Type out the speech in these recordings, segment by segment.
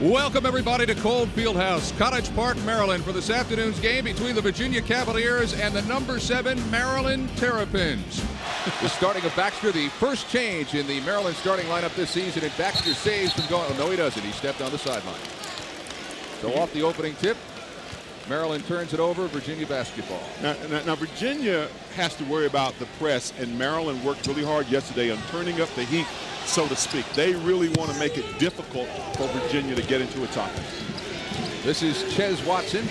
Welcome, everybody, to Cold Fieldhouse, Cottage Park, Maryland, for this afternoon's game between the Virginia Cavaliers and the number 7 Maryland Terrapins. The starting of Baxter, the first change in the Maryland starting lineup this season, and Baxter saves from going. Oh, no, he doesn't. He stepped on the sideline. So off the opening tip, Maryland turns it over. Virginia basketball. Now Virginia has to worry about the press, and Maryland worked really hard yesterday on turning up the heat, so to speak. They really want to make it difficult for Virginia to get into its offense. This is Ches Watson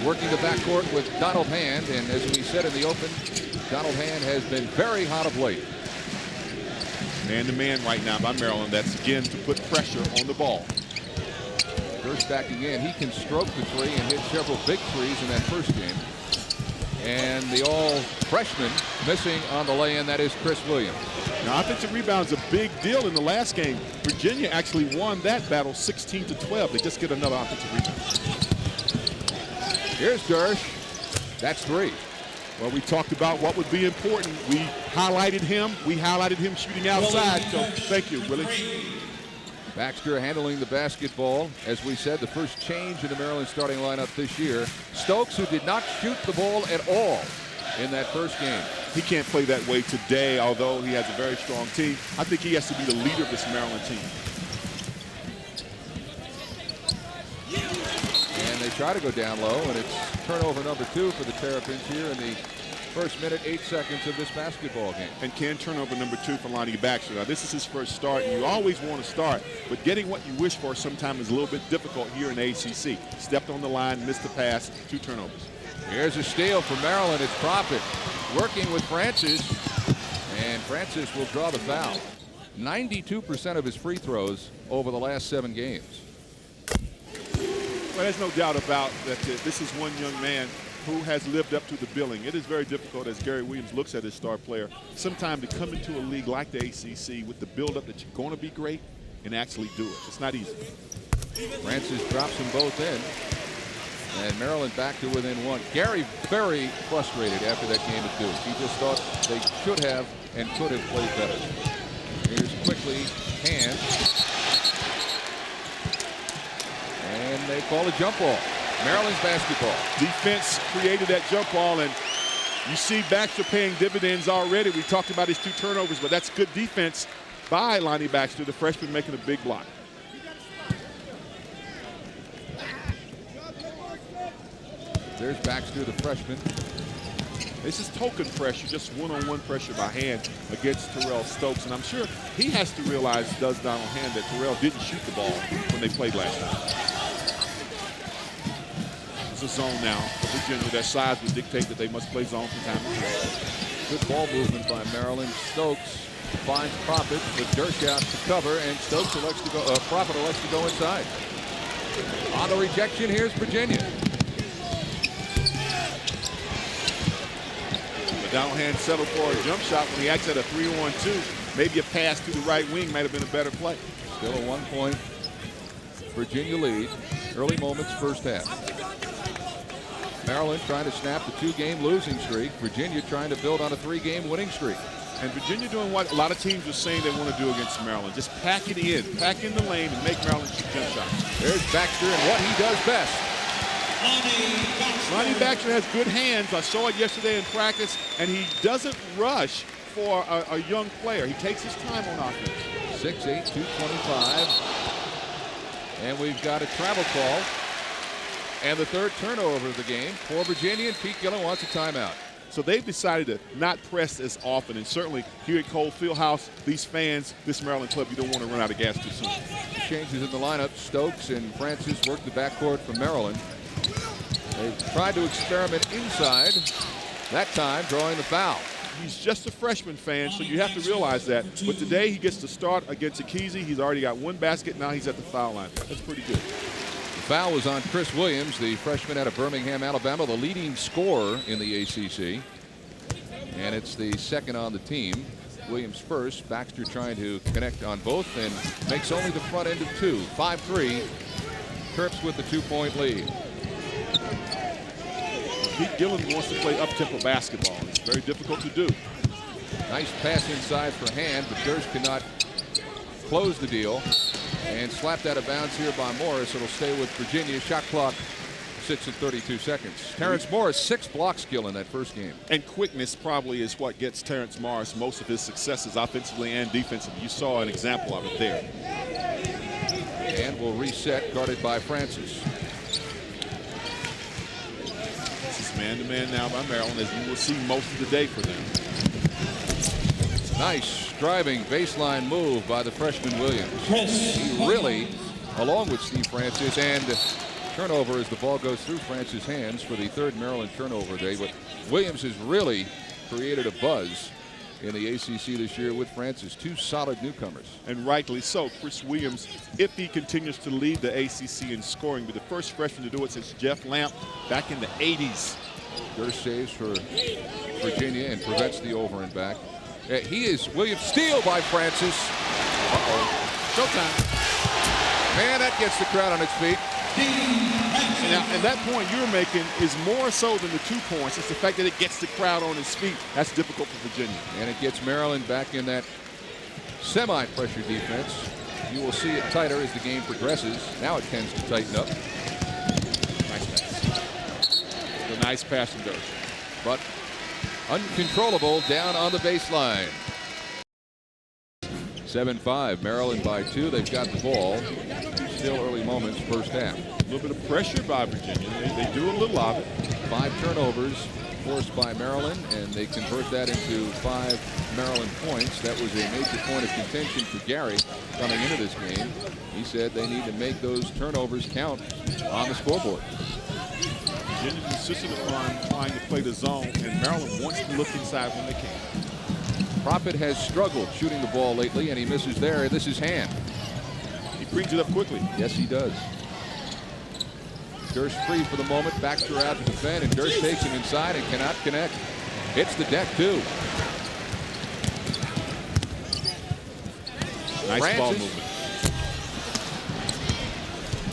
working the backcourt with Donald Hand, and as we said in the open, Donald Hand has been very hot of late. Man-to-man right now by Maryland. That's again to put pressure on the ball. Gersh backing in. He can stroke the three and hit several big threes in that first game. And the all-freshman missing on the lay-in, that is Chris Williams. Now, offensive rebound's a big deal in the last game. Virginia actually won that battle 16-12. They just get another offensive rebound. Here's Gersh. That's three. Well, we talked about what would be important. We highlighted him. We highlighted him shooting outside. So thank you, Willie. Baxter handling the basketball. As we said, the first change in the Maryland starting lineup this year. Stokes, who did not shoot the ball at all in that first game. He can't play that way today, although he has a very strong team. I think he has to be the leader of this Maryland team. And they try to go down low, and it's turnover number 2 for the Terrapins here in the first minute, 8 seconds of this basketball game. And can turnover number 2 for Lonnie Baxter. Now, this is his first start, and you always want to start, but getting what you wish for sometimes is a little bit difficult here in the ACC. Stepped on the line, missed the pass, 2 turnovers. Here's a steal for Maryland. It's Profit working with Francis, and Francis will draw the foul. 92% of his free throws over the last 7 games. Well, there's no doubt about that. This is one young man who has lived up to the billing. It is very difficult, as Gary Williams looks at his star player, sometimes to come into a league like the ACC with the buildup that you're going to be great and actually do it. It's not easy. Francis drops them both in, and Maryland back to within 1. Gary very frustrated after that game at Duke. He just thought they should have and could have played better. Here's quickly Hand, and they call a jump ball. Maryland's basketball. Defense created that jump ball, and you see Baxter paying dividends already. We talked about his 2 turnovers, but that's good defense by Lonnie Baxter, the freshman, making a big block. There's Baxter, the freshman. This is token pressure, just one-on-one pressure by Hand against Terrell Stokes, and I'm sure he has to realize, does Donald Hand, that Terrell didn't shoot the ball when they played last time. A zone now for Virginia. Their size would dictate that they must play zone from time to time. Good ball movement by Maryland. Stokes finds Profit with Gersh out to cover, and Stokes elects to go. Profit elects to go inside. On the rejection, here's Virginia. But Donald Hand settled for a jump shot when he acts at a 3-on-2. Maybe a pass to the right wing might have been a better play. Still a 1-point Virginia lead. Early moments, first half. Maryland trying to snap the 2-game losing streak. Virginia trying to build on a 3-game winning streak. And Virginia doing what a lot of teams are saying they want to do against Maryland. Just pack it in, pack in the lane, and make Maryland shoot jump shots. There's Baxter and what he does best. Lonnie Baxter has good hands. I saw it yesterday in practice, and he doesn't rush for a young player. He takes his time on offense. 6'8", 225. And we've got a travel call. And the 3rd turnover of the game for Virginia, and Pete Gillen wants a timeout. So they've decided to not press as often, and certainly here at Cold Fieldhouse, these fans, this Maryland club, you don't want to run out of gas too soon. Changes in the lineup. Stokes and Francis work the backcourt for Maryland. They've tried to experiment inside, that time drawing the foul. He's just a freshman, fan, so you have to realize that. But today he gets to start against Akizi. He's already got 1 basket. Now he's at the foul line. That's pretty good. The foul was on Chris Williams, the freshman out of Birmingham, Alabama, the leading scorer in the ACC. And it's the 2nd on the team. Williams first. Baxter trying to connect on both and makes only the front end of 2. 5-3. Terps with the 2-point lead. Pete Gillen wants to play up-tempo basketball. It's very difficult to do. Nice pass inside for Hand, but Gersh cannot close the deal. And slapped out of bounds here by Morris. It'll stay with Virginia. Shot clock sits at 32 seconds. Terrence Morris, 6 block skill in that first game. And quickness probably is what gets Terrence Morris most of his successes offensively and defensively. You saw an example of it there. And will reset, guarded by Francis. This is man-to-man now by Maryland, as you will see most of the day for them. Nice driving baseline move by the freshman Williams. He really, along with Steve Francis, and turnover as the ball goes through Francis' hands for the 3rd Maryland turnover day. But Williams has really created a buzz in the ACC this year with Francis. 2 solid newcomers. And rightly so. Chris Williams, if he continues to lead the ACC in scoring, be the first freshman to do it since Jeff Lamp back in the 80s. Durst saves for Virginia and prevents the over and back. Williams, steal by Francis. Showtime. Man, that gets the crowd on its feet. Now, and that point you're making is more so than the 2 points. It's the fact that it gets the crowd on its feet. That's difficult for Virginia. And it gets Maryland back in that semi-pressure defense. You will see it tighter as the game progresses. Now it tends to tighten up. Nice pass. A nice pass from Durst. But uncontrollable down on the baseline. 7-5, Maryland by 2. They've got the ball. Still early moments, first half. A little bit of pressure by Virginia. They do a little of it. 5 turnovers forced by Maryland, and they convert that into 5 Maryland points. That was a major point of contention for Gary coming into this game. He said they need to make those turnovers count on the scoreboard. Virginia's insistent upon trying to play the zone, and Maryland wants to look inside when they can. Profit has struggled shooting the ball lately, and he misses there. This is Hand. He brings it up quickly. Yes, he does. Durst free for the moment. Baxter out to defend, and Durst takes him inside and cannot connect. Hits the deck, too. Nice Francis. ball movement.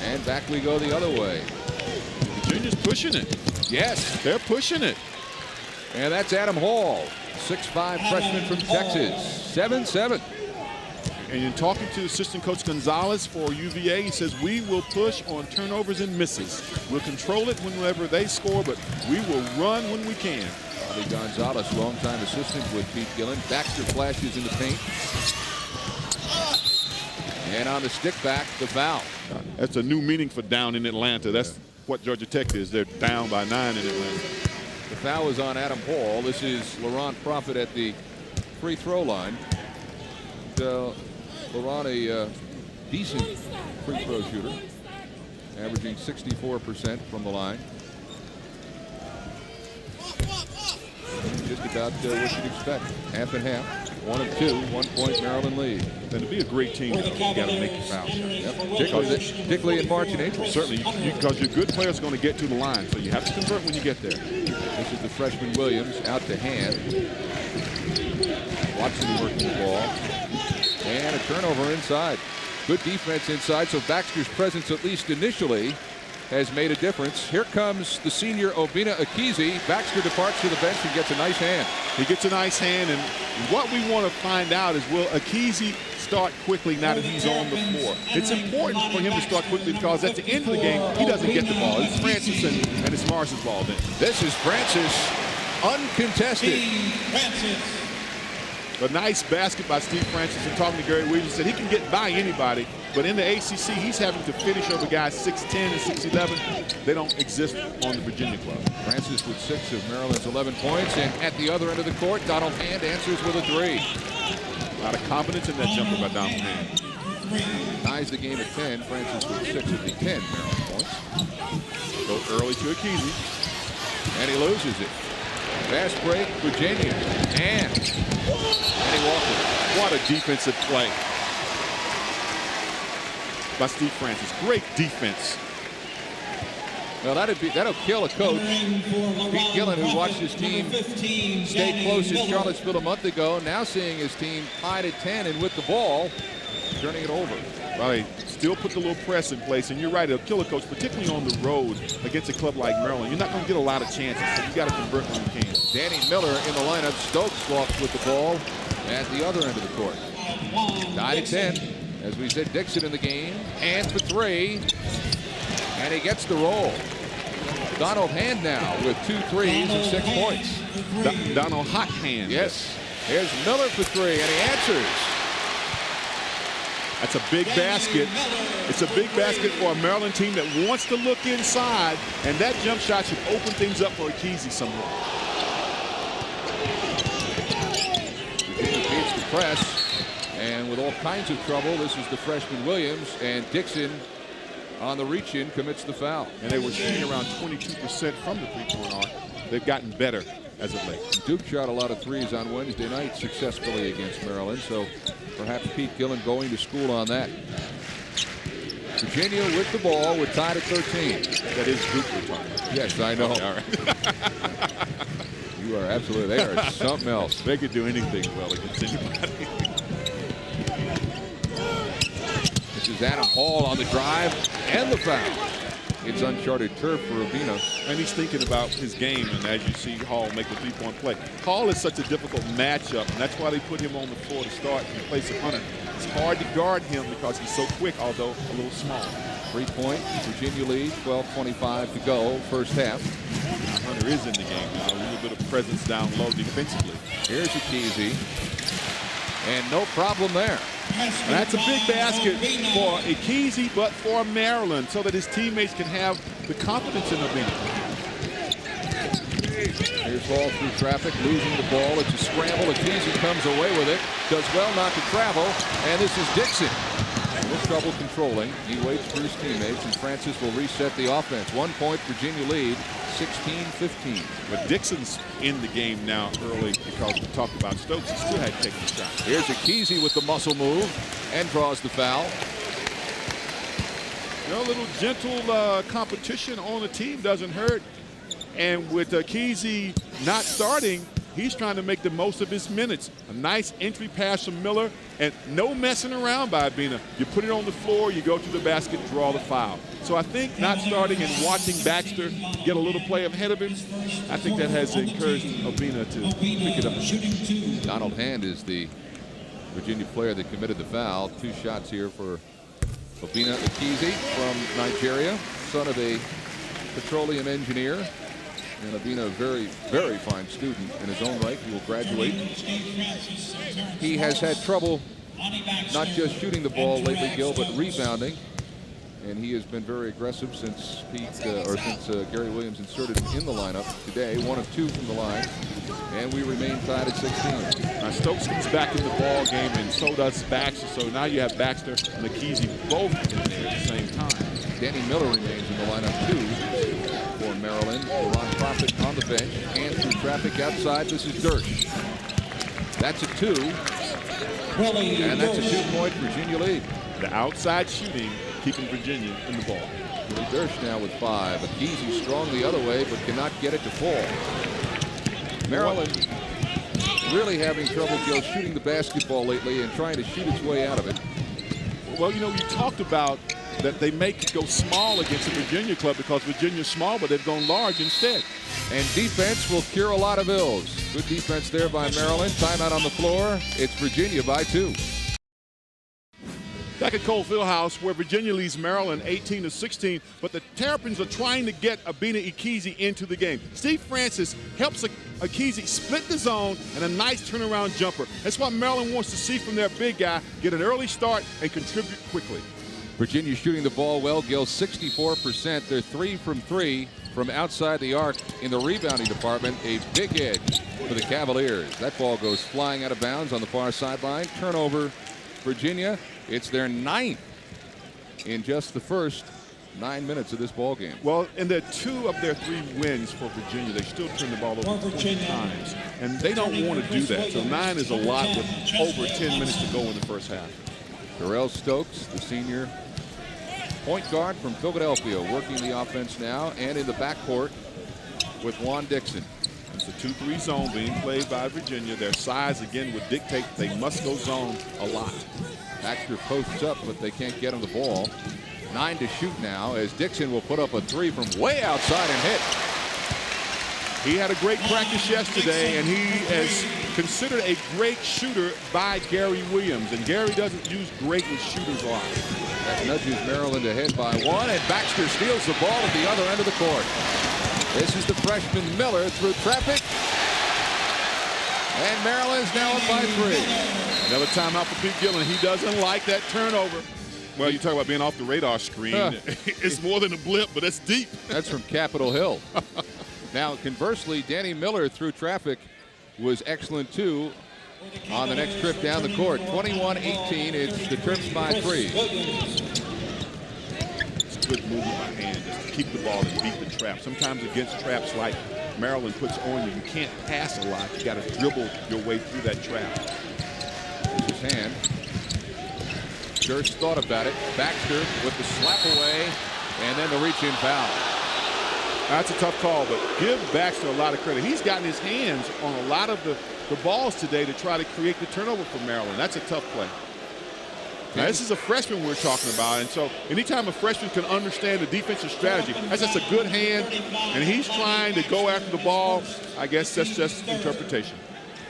And back we go the other way. Virginia's pushing it. Yes. They're pushing it. And that's Adam Hall, 6'5" freshman from Texas. 7-7. And in talking to assistant coach Gonzalez for UVA, he says, we will push on turnovers and misses. We'll control it whenever they score, but we will run when we can. Bobby Gonzalez, longtime assistant with Pete Gillen. Baxter flashes in the paint. And on the stick back, the foul. That's a new meaning for down in Atlanta. That's what Georgia Tech is. They're down by 9 in Atlanta. The foul is on Adam Hall. This is Laurent Profit at the free throw line. Laurent, a decent free throw shooter, averaging 64% from the line. Just about what you'd expect. Half and half. 1 of 2, 1 point Maryland lead. And to be a great team, you got to make your foul shots. Yep. Particularly in March and April. Certainly, because your good players are going to get to the line, so you have to convert when you get there. This is the freshman Williams out to Hand. Watson working the ball. And a turnover inside. Good defense inside, so Baxter's presence, at least initially, has made a difference. Here comes the senior Obina Akizi. Baxter departs to the bench and gets a nice hand. He gets a nice hand, and what we want to find out is, will Akizi start quickly now that he's on the floor? It's important for him to start quickly because at the end of the game, he doesn't get the ball. It's Francis and it's Morris's ball then. This is Francis, uncontested. A nice basket by Steve Francis, and talking to Gary Williams, said he can get by anybody, but in the ACC, he's having to finish over guys 6'10 and 6'11. They don't exist on the Virginia club. Francis with 6 of Maryland's 11 points, and at the other end of the court, Donald Hand answers with a 3. A lot of confidence in that jumper by Donald Hand. Ties the game at 10. Francis with 6 of the 10 Maryland points. Go early to Akizi. And he loses it. Fast break, Virginia. And Eddie Walker. What a defensive play by Steve Francis. Great defense. Well, that'll kill a coach. Pete Gillen, who watched his team stay close in Charlottesville a month ago, now seeing his team tied at 10 and with the ball, turning it over. Well, they still put the little press in place, and you're right, it'll kill a coach, particularly on the road against a club like Maryland. You're not going to get a lot of chances, so you got to convert when you can. Danny Miller in the lineup. Stokes walks with the ball at the other end of the court. Tied at 10 As we said, Dixon in the game, and for three, and he gets the roll. Donald Hand now with 2 threes and 6 points. Donald Hot Hand. Yes. Here's Miller for three, and he answers. That's a big basket. It's a big basket for a Maryland team that wants to look inside, and that jump shot should open things up for Akezi somewhere. Virginia beats the press, and with all kinds of trouble, this is the freshman Williams, and Dixon on the reach-in commits the foul. And they were shooting around 22% from the three-point arc. They've gotten better as of late. Duke shot a lot of threes on Wednesday night successfully against Maryland, so perhaps Pete Gillen going to school on that. Virginia with the ball. We're tied at 13. That is Duke we're talking about. Yes, I know. All right. You are absolutely. They are something else. They could do anything well against anybody. This is Adam Hall on the drive and the foul. It's uncharted turf for Urbina. And he's thinking about his game, and as you see Hall make the three-point play. Hall is such a difficult matchup, and that's why they put him on the floor to start in place of Hunter. It's hard to guard him because he's so quick, although a little small. 3-point, Virginia lead, 12:25 to go, first half. Now Hunter is in the game now, a little bit of presence down low defensively. Here's Akezi, and no problem there. And that's a big basket for Akezi, but for Maryland, so that his teammates can have the confidence in Urbina. Here's Hall through traffic, losing the ball. It's a scramble. Akezi comes away with it. Does well not to travel. And this is Dixon. With trouble controlling. He waits for his teammates, and Francis will reset the offense. 1 point, Virginia lead, 16-15. But Dixon's in the game now early because we talked about Stokes. He still had taken the shot. Here's Akezi with the muscle move and draws the foul. You know, a little gentle competition on the team doesn't hurt. And with Akezi not starting, he's trying to make the most of his minutes. A nice entry pass from Miller, and no messing around by Urbina. You put it on the floor, you go to the basket, draw the foul. So I think not starting and watching Baxter get a little play ahead of him, I think that has encouraged Urbina to pick it up. Donald Hand is the Virginia player that committed the foul. 2 shots here for Urbina. Akezi from Nigeria, son of a petroleum engineer. And Urbina, a very, very fine student in his own right. He will graduate. He has had trouble not just shooting the ball lately, Gil, but rebounding. And he has been very aggressive since Gary Williams inserted him in the lineup today. 1 of 2 from the line. And we remain tied at 16. Now Stokes comes back in the ball game, and so does Baxter. So now you have Baxter and Akezi both in there at the same time. Danny Miller remains in the lineup too for Maryland. Ron Profit on the bench. And through traffic outside, this is Dersh. That's a 2. And that's a 2-point Virginia lead. The outside shooting keeping Virginia in the ball. Willie Dersh now with 5. Akezi strong the other way, but cannot get it to fall. Maryland really having trouble, Gil, shooting the basketball lately and trying to shoot its way out of it. Well, you know, you talked about that they make go small against the Virginia club because Virginia's small, but they've gone large instead. And defense will cure a lot of ills. Good defense there by Maryland. Timeout on the floor. It's Virginia by 2. Back at Cole Fieldhouse, where Virginia leads Maryland 18-16, but the Terrapins are trying to get Urbina Akezi into the game. Steve Francis helps Akezi split the zone and a nice turnaround jumper. That's what Maryland wants to see from their big guy, get an early start and contribute quickly. Virginia shooting the ball well, Gil, 64%. They're 3 from 3 from outside the arc in the rebounding department. A big edge for the Cavaliers. That ball goes flying out of bounds on the far sideline. Turnover, Virginia. It's their 9th in just the first 9 minutes of this ball game. Well, in the 2 of their 3 wins for Virginia, they still turn the ball over 20 times, and they don't want to do that. So 9 is a lot with over 10 minutes to go in the first half. Darrell Stokes, the senior point guard from Philadelphia, working the offense now, and in the backcourt with Juan Dixon. It's a 2-3 zone being played by Virginia. Their size, again, would dictate they must go zone a lot. Baxter posts up, but they can't get him the ball. 9 to shoot now, as Dixon will put up a 3 from way outside and hit. He had a great practice yesterday, and he is considered a great shooter by Gary Williams. And Gary doesn't use great with shooters a lot. That nudges Maryland ahead by 1, and Baxter steals the ball at the other end of the court. This is the freshman Miller through traffic. And Maryland's now up by 3. Another timeout for Pete Gillen. He doesn't like that turnover. Well, you talk about being off the radar screen. It's more than a blip, but it's deep. That's from Capitol Hill. Now, conversely, Danny Miller through traffic was excellent, too, on the next trip down the court. 21-18, it's the trips by 3. It's a good movement by hand just to keep the ball and beat the trap. Sometimes against traps like Maryland puts on you, you can't pass a lot. You got to dribble your way through that trap. Here's his hand. Durst thought about it. Baxter with the slap away, and then the reach-in foul. That's a tough call, but give Baxter a lot of credit. He's gotten his hands on a lot of the balls today to try to create the turnover for Maryland. That's a tough play. Now, this is a freshman we're talking about, and so anytime a freshman can understand the defensive strategy, that's just a good hand, and he's trying to go after the ball. I guess that's just interpretation.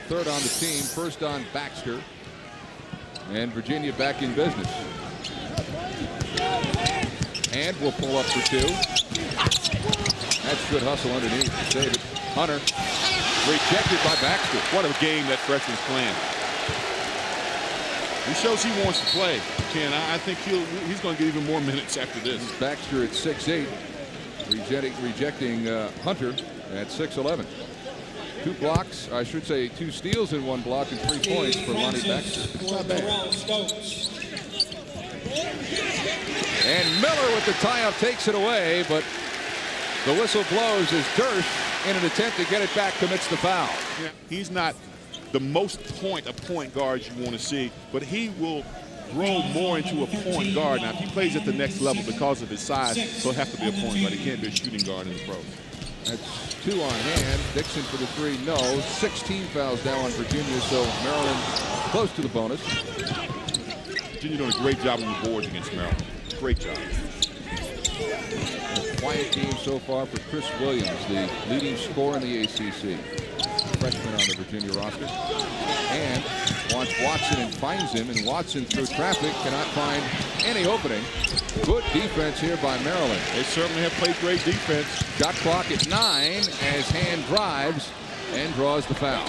Third on the team, first on Baxter, and Virginia back in business. And will pull up for 2. That's good hustle underneath to save it. Hunter rejected by Baxter. What a game that freshman's playing. He shows he wants to play, Ken. I think he's going to get even more minutes after this. Baxter at 6'8", rejecting Hunter at 6'11". 2 blocks, I should say 2 steals in 1 block and 3 points for Lonnie Baxter. It's not bad. And Miller with the tie-up takes it away, but the whistle blows as Durst, in an attempt to get it back, commits the foul. Yeah, he's not the most point guard you want to see, but he will grow more into a point guard. Now, if he plays at the next level because of his size, he'll have to be a point guard. He can't be a shooting guard in the pros. That's 2 on hand. Dixon for the 3, no. 16 fouls now on Virginia, so Maryland close to the bonus. Virginia doing a great job on the boards against Maryland. Great job. A quiet game so far for Chris Williams, the leading scorer in the ACC. Freshman on the Virginia roster. And wants Watson and finds him, and Watson through traffic cannot find any opening. Good defense here by Maryland. They certainly have played great defense. Shot clock at 9 as Hand drives and draws the foul.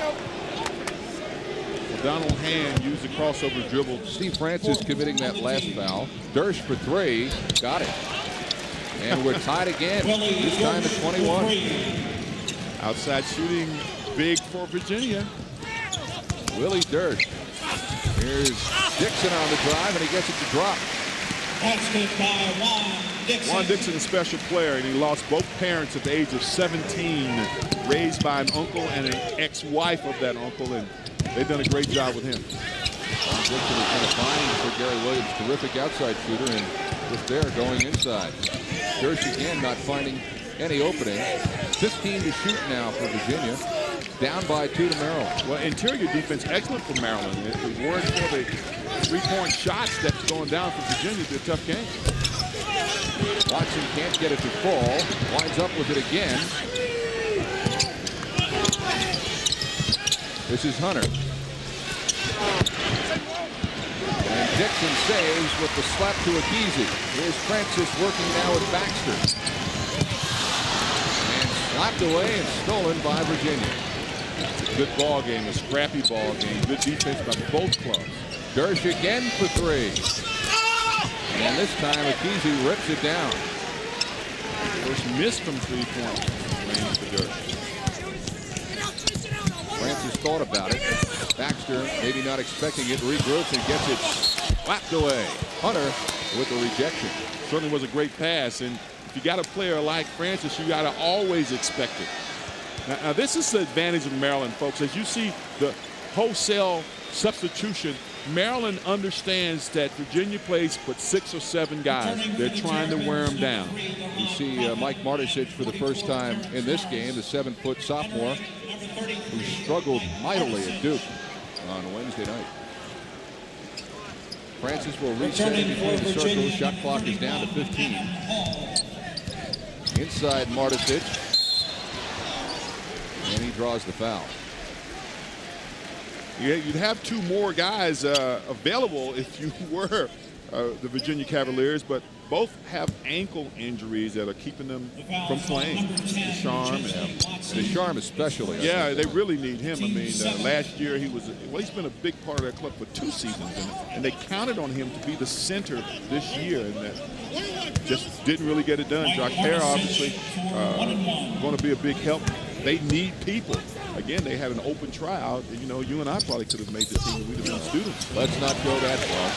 Donald Hand used the crossover dribble. Steve Francis committing that last foul. Durst for 3, got it. And we're tied again, this time at 21. Outside shooting big for Virginia. Willie Durst. Here's Dixon on the drive, and he gets it to drop. Juan Dixon, a special player, and he lost both parents at the age of 17, raised by an uncle and an ex-wife of that uncle, and they've done a great job with him. Juan Dixon has been a find for Gary Williams, terrific outside shooter, and just there going inside. Durst again not finding any opening. 15 to shoot now for Virginia. Down by 2 to Maryland. Well, interior defense excellent for Maryland. If it weren't for the 3-point shots that's going down for Virginia, it'd be a tough game. Watson can't get it to fall. Winds up with it again. This is Hunter. And Dixon saves with the slap to Akizi. Here's Francis working now with Baxter. And slapped away and stolen by Virginia. Good ball game, a scrappy ball game. Good defense by both clubs. Durst again for 3. And this time Akizi rips it down. First miss from 3-point range for Durst. Francis thought about it. Baxter, maybe not expecting it, regroups and gets it slapped away. Hunter with the rejection. Certainly was a great pass, and if you got a player like Francis, you got to always expect it. Now, this is the advantage of Maryland, folks. As you see the wholesale substitution, Maryland understands that Virginia plays but 6 or 7 guys. They're trying to wear them down. You see Mike Martisic for the first time in this game, the 7-foot sophomore who struggled mightily at Duke on Wednesday night. Francis will reset in between the circles. Shot clock is down to 15. Inside Martisic. And he draws the foul. Yeah, you'd have 2 more guys available if you were the Virginia Cavaliers, but both have ankle injuries that are keeping them from playing. Descharme especially. Yeah, they really need him. I mean, last year he's been a big part of that club for 2 seasons, and they counted on him to be the center this year, and that just didn't really get it done. Jock Hare obviously going to be a big help. They need people. Again, they had an open tryout. You know, you and I probably could have made the team. We'd have been students. Let's not go that far.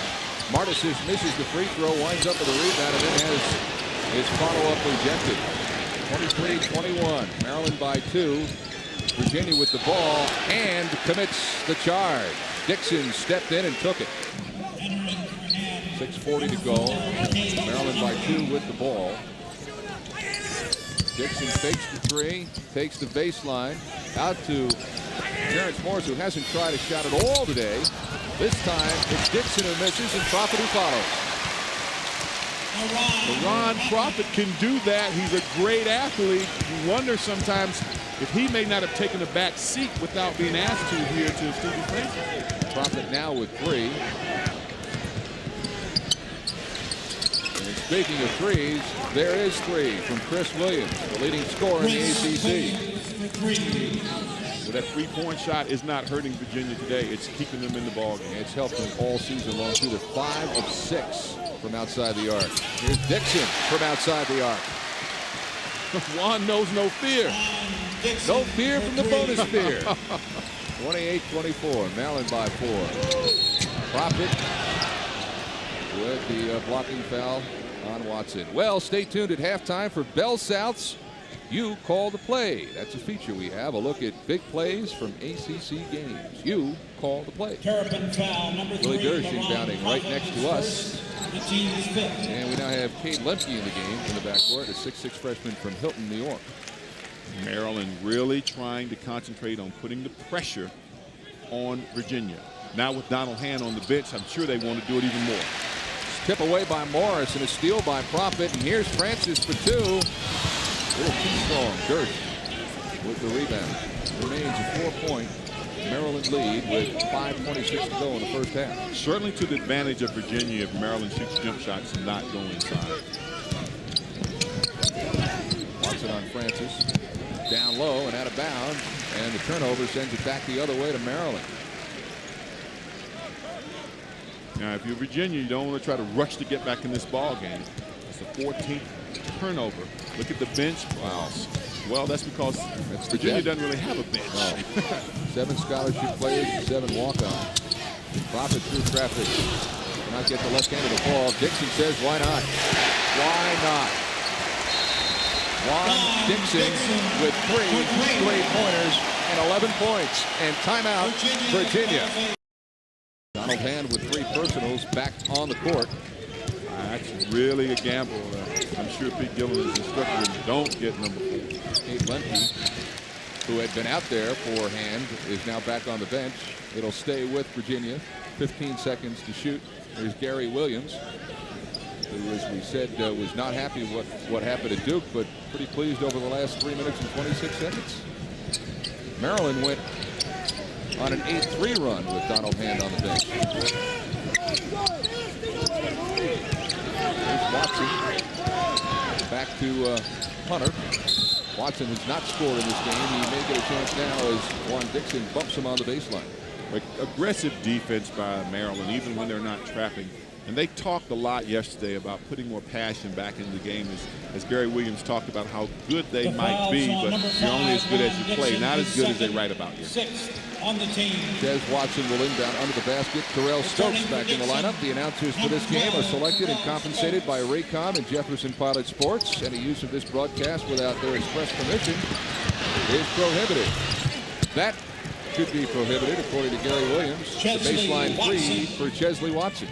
Martis misses the free throw, winds up with a rebound, and then has his follow-up rejected. 23-21. Maryland by 2. Virginia with the ball and commits the charge. Dixon stepped in and took it. 6:40 to go. Maryland by 2 with the ball. Dixon fakes the 3, takes the baseline, out to Terrence Morris, who hasn't tried a shot at all today. This time, it's Dixon who misses and Prophet who follows. Ron Prophet can do that. He's a great athlete. You wonder sometimes if he may not have taken a back seat without being asked to here to Stephen Francis. Prophet now with 3. And speaking of threes, there is 3 from Chris Williams, the leading scorer in the ACC. So that 3-point shot is not hurting Virginia today. It's keeping them in the ballgame. It's helped them all season long through the 5 of 6 from outside the arc. Here's Dixon from outside the arc. Juan knows no fear. No fear from the bonus fear. 28-24, Maryland by 4. Prophet with the blocking foul on Watson. Well, stay tuned at halftime for Bell South's You Call the Play. That's a feature we have. A look at big plays from ACC games. You Call the Play. Willie Dershing inbounding right next to us. And we now have Cade Lemke in the game in the backcourt, a 6'6 freshman from Hilton, New York. Maryland really trying to concentrate on putting the pressure on Virginia. Now with Donald Hand on the bench, I'm sure they want to do it even more. Tip away by Morris and a steal by Prophet. And here's Francis for 2. A little too strong. Dirk with the rebound. Remains a 4-point Maryland lead with 5:26 to go in the first half. Certainly to the advantage of Virginia if Maryland shoots jump shots and not go inside. Watson on Francis. Down low and out of bounds. And the turnover sends it back the other way to Maryland. Now, if you're Virginia, you don't want to try to rush to get back in this ball game. It's the 14th turnover. Look at the bench. Wow. Well, that's because Virginia doesn't really have a bench. No. 7 scholarship players and 7 walk-ons. Prophet through traffic. Cannot get the left hand of the ball. Dixon says, why not? Why not? Juan Dixon with 3 3-pointers and 11 points. And timeout, Virginia. Donald Hand with 3 personals back on the court. That's really a gamble. I'm sure Pete Gillen is instructing him, don't get number 4. Cade Lemke, who had been out there for Hand, is now back on the bench. It'll stay with Virginia. 15 seconds to shoot. There's Gary Williams, who, as we said, was not happy with what happened at Duke, but pretty pleased over the last 3 minutes and 26 seconds. Maryland went on an 8-3 run with Donald Hand on the bench. There's Watson. Back to Hunter. Watson has not scored in this game. He may get a chance now as Juan Dixon bumps him on the baseline. Aggressive defense by Maryland, even when they're not trapping. And they talked a lot yesterday about putting more passion back into the game as Gary Williams talked about how good they might be, but you're only as good as you play, not as good as they write about you. On the team. Des Watson will inbound under the basket. Terrell Stokes back in the lineup. The announcers for this game are selected and compensated by Raycom and Jefferson Pilot Sports. Any use of this broadcast without their express permission is prohibited. That could be prohibited, according to Gary Williams. The baseline 3 for Chesley Watson.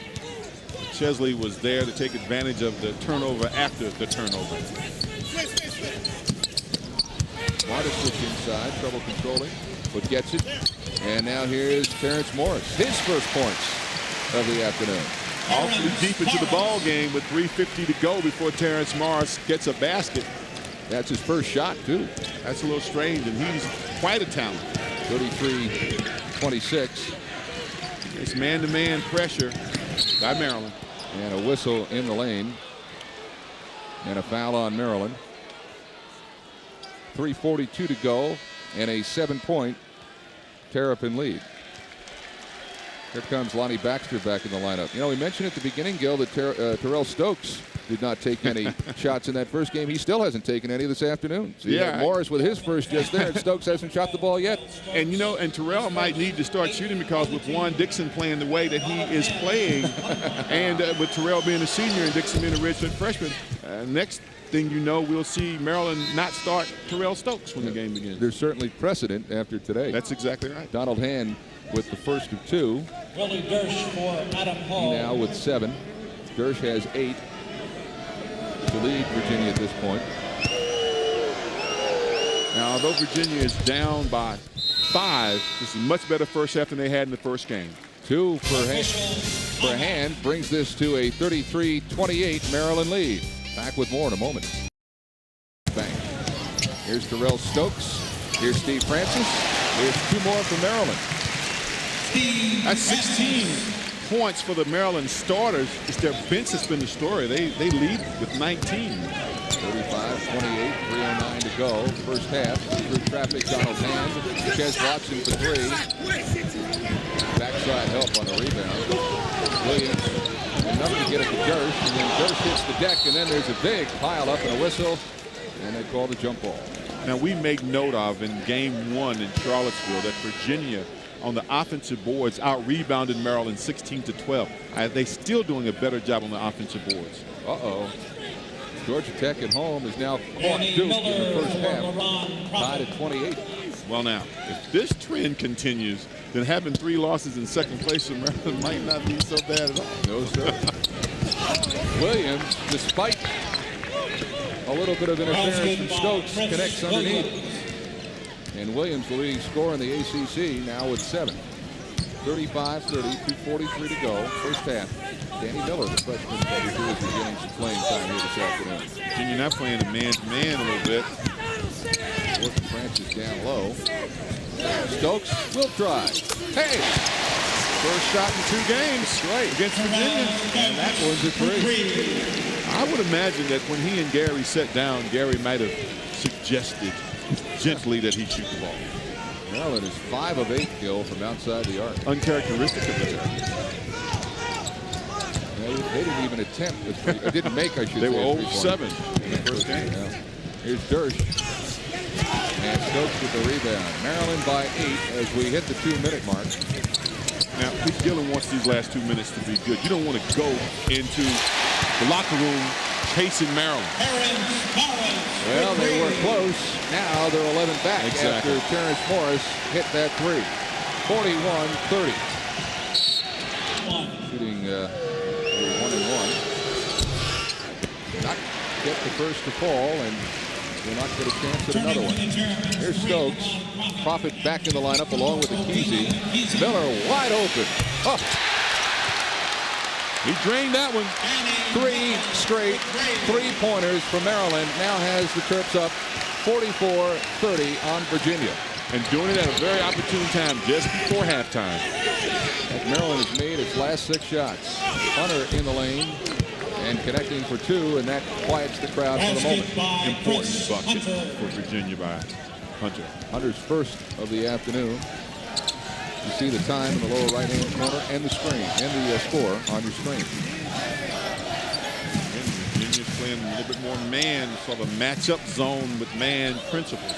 Chesley was there to take advantage of the turnover after the turnover. Martis switch inside, trouble controlling, but gets it. And now here's Terrence Morris, his first points of the afternoon. Awfully deep into the ball game with 3:50 to go before Terrence Morris gets a basket. That's his first shot, too. That's a little strange, and he's quite a talent. 33-26. It's man-to-man pressure by Maryland. And a whistle in the lane. And a foul on Maryland. 3:42 to go, and a 7-point Terrapin lead. Here comes Lonnie Baxter back in the lineup. You know, we mentioned at the beginning, Gil, that Terrell Stokes did not take any shots in that first game. He still hasn't taken any this afternoon. So you have Morris with his first just there, and Stokes hasn't shot the ball yet. And, you know, and Terrell might need to start shooting because with Juan Dixon playing the way that he is playing, and with Terrell being a senior and Dixon being a redshirt freshman, next thing you know, we'll see Maryland not start Terrell Stokes when the game begins. There's certainly precedent after today. That's exactly right. Donald Hand with the first of 2. Willie Dersh for Adam Hall. He now with 7. Dersh has 8 to lead Virginia at this point. Now, although Virginia is down by 5, this is a much better first half than they had in the first game. 2 for Hand brings this to a 33-28 Maryland lead. Back with more in a moment. Bang. Here's Terrell Stokes. Here's Steve Francis. Here's 2 more for Maryland. That's 16 points for the Maryland starters. It's their bench that's been the story. They lead with 19. 35-28, 3:09 to go. First half. Through traffic, Donald Hand. Ches Watson for 3. Backside help on the rebound. Williams enough to get it to Dersh, and then Dersh hits the deck, and then there's a big pile up and a whistle, and they call the jump ball. Now, we made note of in game 1 in Charlottesville that Virginia on the offensive boards out-rebounded Maryland 16-12. They're still doing a better job on the offensive boards. Uh-oh. Georgia Tech at home is now caught Duke in the first half, tied at 28. Well, now, if this trend continues, then having 3 losses in second place for Maryland might not be so bad at all. No, sir. Williams, despite a little bit of interference from Stokes, connects underneath. And Williams, the leading scorer in the ACC, now with 7. 35-30, 2:43 to go, first half. Danny Miller, the freshman, is beginning some playing time here this afternoon. Virginia not playing a man-to-man a little bit. Working Francis down low. Stokes will try. Hey! First shot in 2 games against Virginia. And that one's a 3. I would imagine that when he and Gary sat down, Gary might have suggested gently that he shoot the ball. Maryland is 5 of 8, Gil, from outside the arc. Uncharacteristic of them. They didn't even attempt. Didn't make, I should say. They were 0-7 in the first game. Yeah. Here's Dersh. And Stokes with the rebound. Maryland by 8 as we hit the 2-minute mark. Now, Pete Gillen wants these last 2 minutes to be good. You don't want to go into the locker room chasing Maryland. Well, they were close. Now they're 11 back after Terrence Morris hit that 3. 41-30. Shooting 1-1. Not get the first to fall, and will not get a chance at another one. Here's Stokes. Profit back in the lineup along with Akezi. Miller wide open. Oh. He drained that one. 3 straight 3-pointers for Maryland. Now has the Terps up 44-30 on Virginia. And doing it at a very opportune time, just before halftime. As Maryland has made its last 6 shots. Hunter in the lane and connecting for 2, and that quiets the crowd for the moment. Important bucket for Virginia by Hunter. Hunter's first of the afternoon. You see the time in the lower right-hand corner and the screen and the score on your screen. And Virginia's playing a little bit more man, sort of a matchup zone with man principles.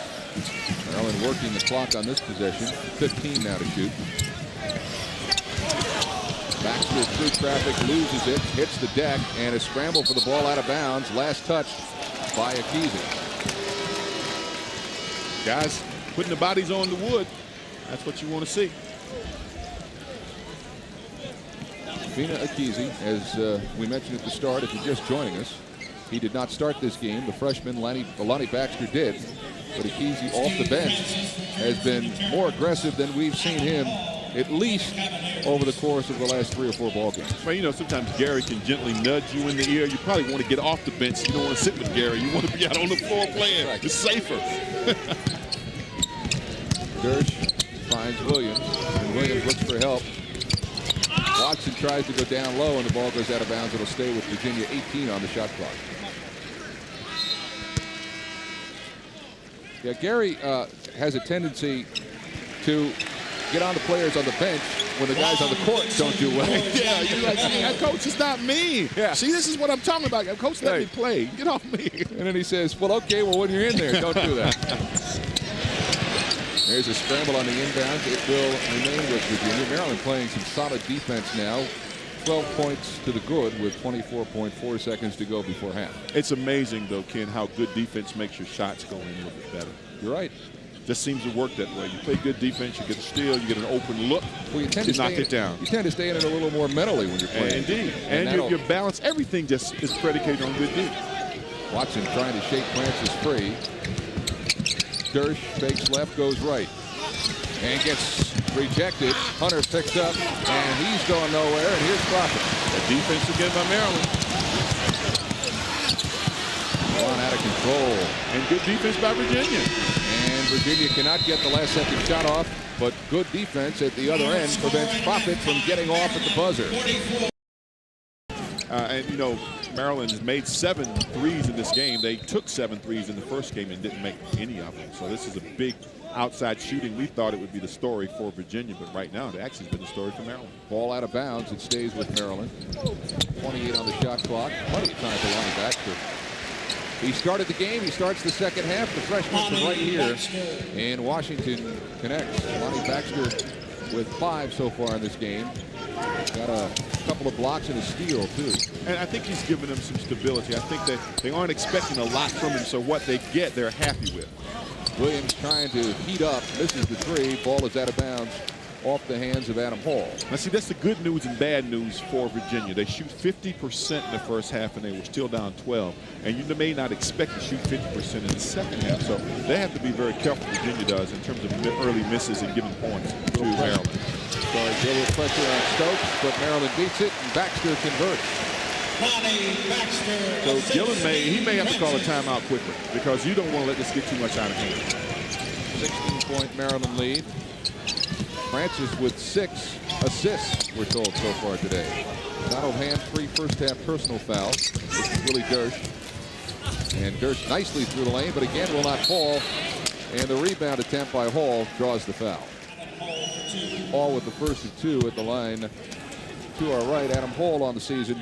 Maryland working the clock on this possession. 15 now to shoot. Baxter through traffic, loses it, hits the deck, and a scramble for the ball out of bounds. Last touched by Akezi. Guys, putting the bodies on the wood. That's what you want to see. Vina Akezi, as we mentioned at the start, if you're just joining us, he did not start this game. The freshman Lonnie Baxter did. But Akezi off the bench has been more aggressive than we've seen him at least over the course of the last 3 or 4 ball games. Well, you know, sometimes Gary can gently nudge you in the ear. You probably want to get off the bench. You don't want to sit with Gary. You want to be out on the floor playing. Right. It's safer. Dersh finds Williams, and Williams looks for help. Watson tries to go down low, and the ball goes out of bounds. It'll stay with Virginia. 18 on the shot clock. Yeah, Gary has a tendency to get on the players on the bench when the guys on the court don't do well. Yeah, you're like, hey, coach, it's not me. Yeah. See, this is what I'm talking about. Coach, let me play. Get off me. And then he says, well, okay, well, when you're in there, don't do that. There's a scramble on the inbound. It will remain with Virginia. Maryland playing some solid defense now. 12 points to the good with 24.4 seconds to go before half. It's amazing, though, Ken, how good defense makes your shots go in a little bit better. You're right. Just seems to work that way. You play good defense, you get a steal, you get an open look, well, you tend to knock it down. You tend to stay in it a little more mentally when you're playing. Indeed. And your balance, everything just is predicated on good defense. Watson trying to shake Francis free. Dersh fakes left, goes right. And gets rejected. Hunter picks up, and he's going nowhere, and here's Crockett. The defense again by Maryland. Gone out of control. And good defense by Virginia. And Virginia cannot get the last second shot off, but good defense at the other end prevents Profit from getting off at the buzzer. And, you know, Maryland has made 7 threes in this game. They took 7 threes in the first game and didn't make any of them. So this is a big outside shooting. We thought it would be the story for Virginia, but right now it actually has been the story for Maryland. Ball out of bounds. It stays with Maryland. 28 on the shot clock. Plenty of time for Lonnie Baxter. He started the game. He starts the second half. The freshman from right here in Washington connects. Lonnie Baxter with 5 so far in this game. Got a couple of blocks and a steal, too. And I think he's given them some stability. I think that they aren't expecting a lot from him, so what they get, they're happy with. Williams trying to heat up. Misses the 3. Ball is out of bounds off the hands of Adam Hall. Now, see, that's the good news and bad news for Virginia. They shoot 50% in the first half, and they were still down 12. And you may not expect to shoot 50% in the second half, so they have to be very careful, Virginia does, in terms of early misses and giving points to Maryland. Sorry, a little pressure on Stokes, but Maryland beats it, and Baxter converts. So Gillen may have to call a timeout quickly because you don't want to let this get too much out of hand. 16-point Maryland lead. Francis with 6 assists, we're told so far today. Donald hand-free first-half personal foul. This is Willie Dersh. And Dersh nicely through the lane, but again will not fall. And the rebound attempt by Hall draws the foul. Hall with the first of 2 at the line. To our right, Adam Hall on the season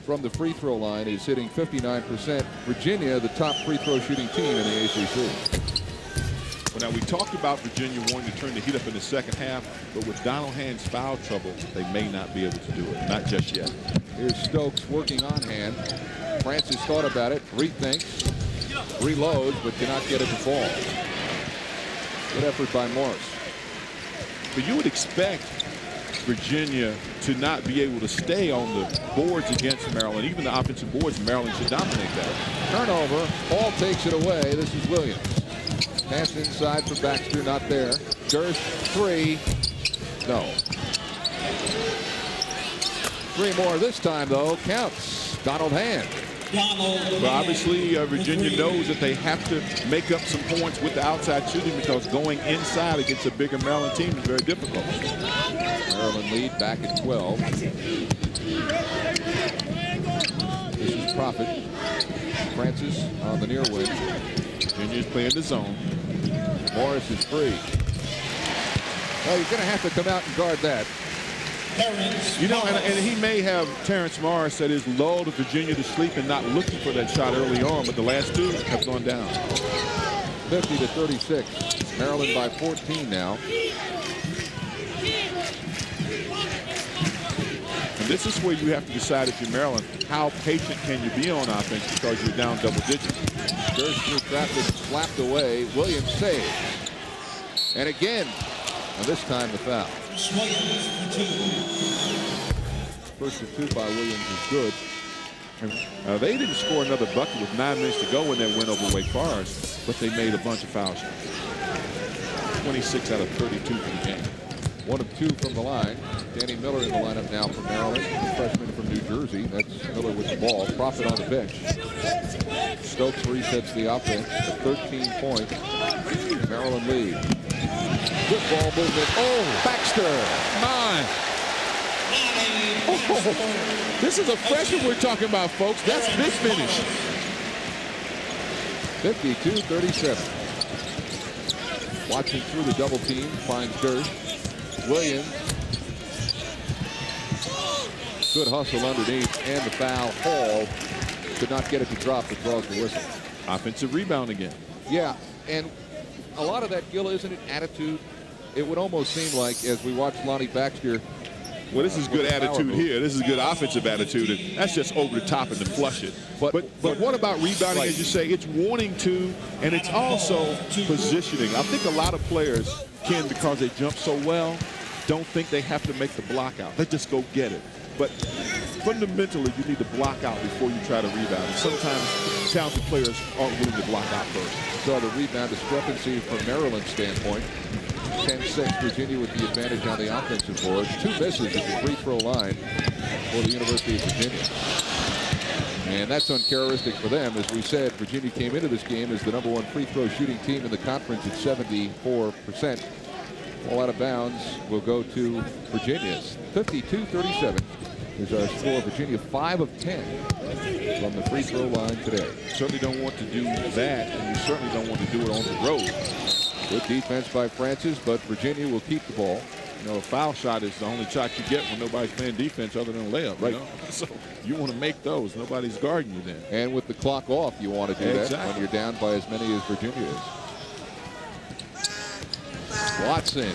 from the free throw line is hitting 59%. Virginia, the top free throw shooting team in the ACC. Well, now we talked about Virginia wanting to turn the heat up in the second half, but with Donald Hand's foul trouble, they may not be able to do it. Not just yet. Here's Stokes working on Hand. Francis thought about it, rethinks, reloads, but cannot get it to fall. Good effort by Morris. But you would expect Virginia to not be able to stay on the boards against Maryland. Even the offensive boards, Maryland should dominate that. Turnover. Hall takes it away. This is Williams. Pass inside for Baxter, not there. Dersh, 3. No. 3 more this time, though. Counts. Donald Hand. Well, obviously, Virginia knows that they have to make up some points with the outside shooting because going inside against a bigger Maryland team is very difficult. Maryland lead back at 12. This is Profit. Francis on the near wing. Virginia's playing the zone. Morris is free. Well, you're going to have to come out and guard that. You know, and he may have Terrence Morris that is lulled Virginia to sleep and not looking for that shot early on, but the last 2 have gone down. 50-36. Maryland by 14 now. And this is where you have to decide if you're Maryland, how patient can you be on offense because you're down double digits. Dersh through traffic, slapped away. Williams saves. And again, and this time the foul. First of 2 by Williams is good. They didn't score another bucket with 9 minutes to go when they went over Wake Forest, but they made a bunch of foul shots. 26 out of 32 for the game. 1 of 2 from the line. Danny Miller in the lineup now for Maryland, the freshman from New Jersey. That's Miller with the ball. Prophet on the bench. Stokes resets the offense to 13 points. Maryland lead. Good ball movement. Oh, Baxter. My. Oh, this is a freshman we're talking about, folks. That's big finish. 52-37. Watching through the double team, finds Durst. Williams. Good hustle underneath, and the foul. Hall could not get it to drop, but draws the whistle. Offensive rebound again. Yeah, and a lot of that, Gil, isn't it attitude? It would almost seem like, as we watch Lonnie Baxter. Well, this is good attitude here. This is good offensive attitude, and that's just over the top and to flush it. But what about rebounding, right. as you say? It's wanting to, and it's also positioning. I think a lot of players can, because they jump so well, don't think they have to make the block out. They just go get it. But fundamentally, you need to block out before you try to rebound. And sometimes talented players aren't willing to block out first. Saw the rebound discrepancy from Maryland's standpoint. 10-6, Virginia with the advantage on the offensive board. 2 misses at the free throw line for the University of Virginia. And that's uncharacteristic for them. As we said, Virginia came into this game as the #1 free throw shooting team in the conference at 74%. All out of bounds will go to Virginia's. 52-37 is our score. Virginia 5 of 10 from the free throw line today. Certainly don't want to do that, and you certainly don't want to do it on the road. Good defense by Francis, but Virginia will keep the ball. You know, a foul shot is the only shot you get when nobody's playing defense other than a layup, right? You know? So you want to make those. Nobody's guarding you then. And with the clock off, you want to do that when you're down by as many as Virginia is. Watson.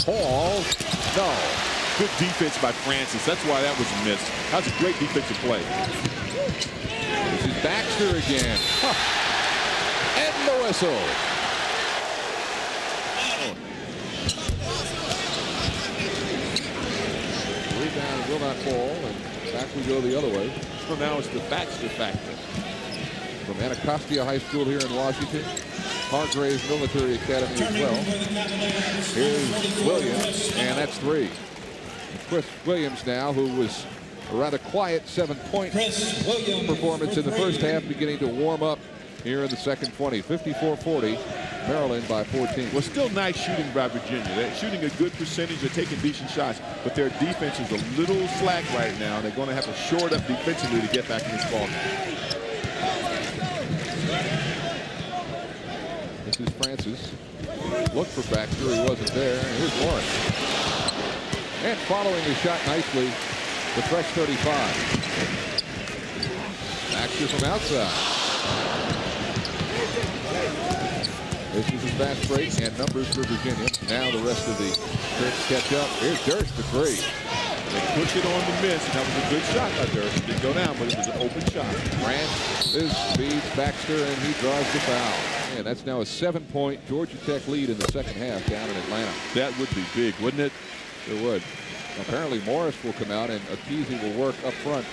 Hall. No. Good defense by Francis. That's why that was a miss. That's a great defensive play. This is Baxter again. And the whistle. Rebound will not fall, and back we go the other way. So now it's the Baxter factor. From Anacostia High School here in Washington. Hargraves Military Academy as well. Here's Williams, and that's 3. Chris Williams now, who was a rather quiet 7-point performance in the first half, beginning to warm up here in the second 20. 54-40, Maryland by 14. Well, still nice shooting by Virginia. They're shooting a good percentage. They're taking decent shots, but their defense is a little slack right now. They're going to have to shore it up defensively to get back in this ball game. This is Francis. Looked for Baxter. He wasn't there. Here's Lawrence. And following the shot nicely, the fresh 35. Baxter from outside. This is a fast break and numbers for Virginia. Now the rest of the Terps catch up. Here's Durst the 3. They push it on the miss, and that was a good shot by Durst. It didn't go down, but it was an open shot. Francis speeds Baxter, and he draws the foul. And that's now a 7-point Georgia Tech lead in the second half down in Atlanta. That would be big, wouldn't it? It would. Apparently Morris will come out, and Akizi will work up front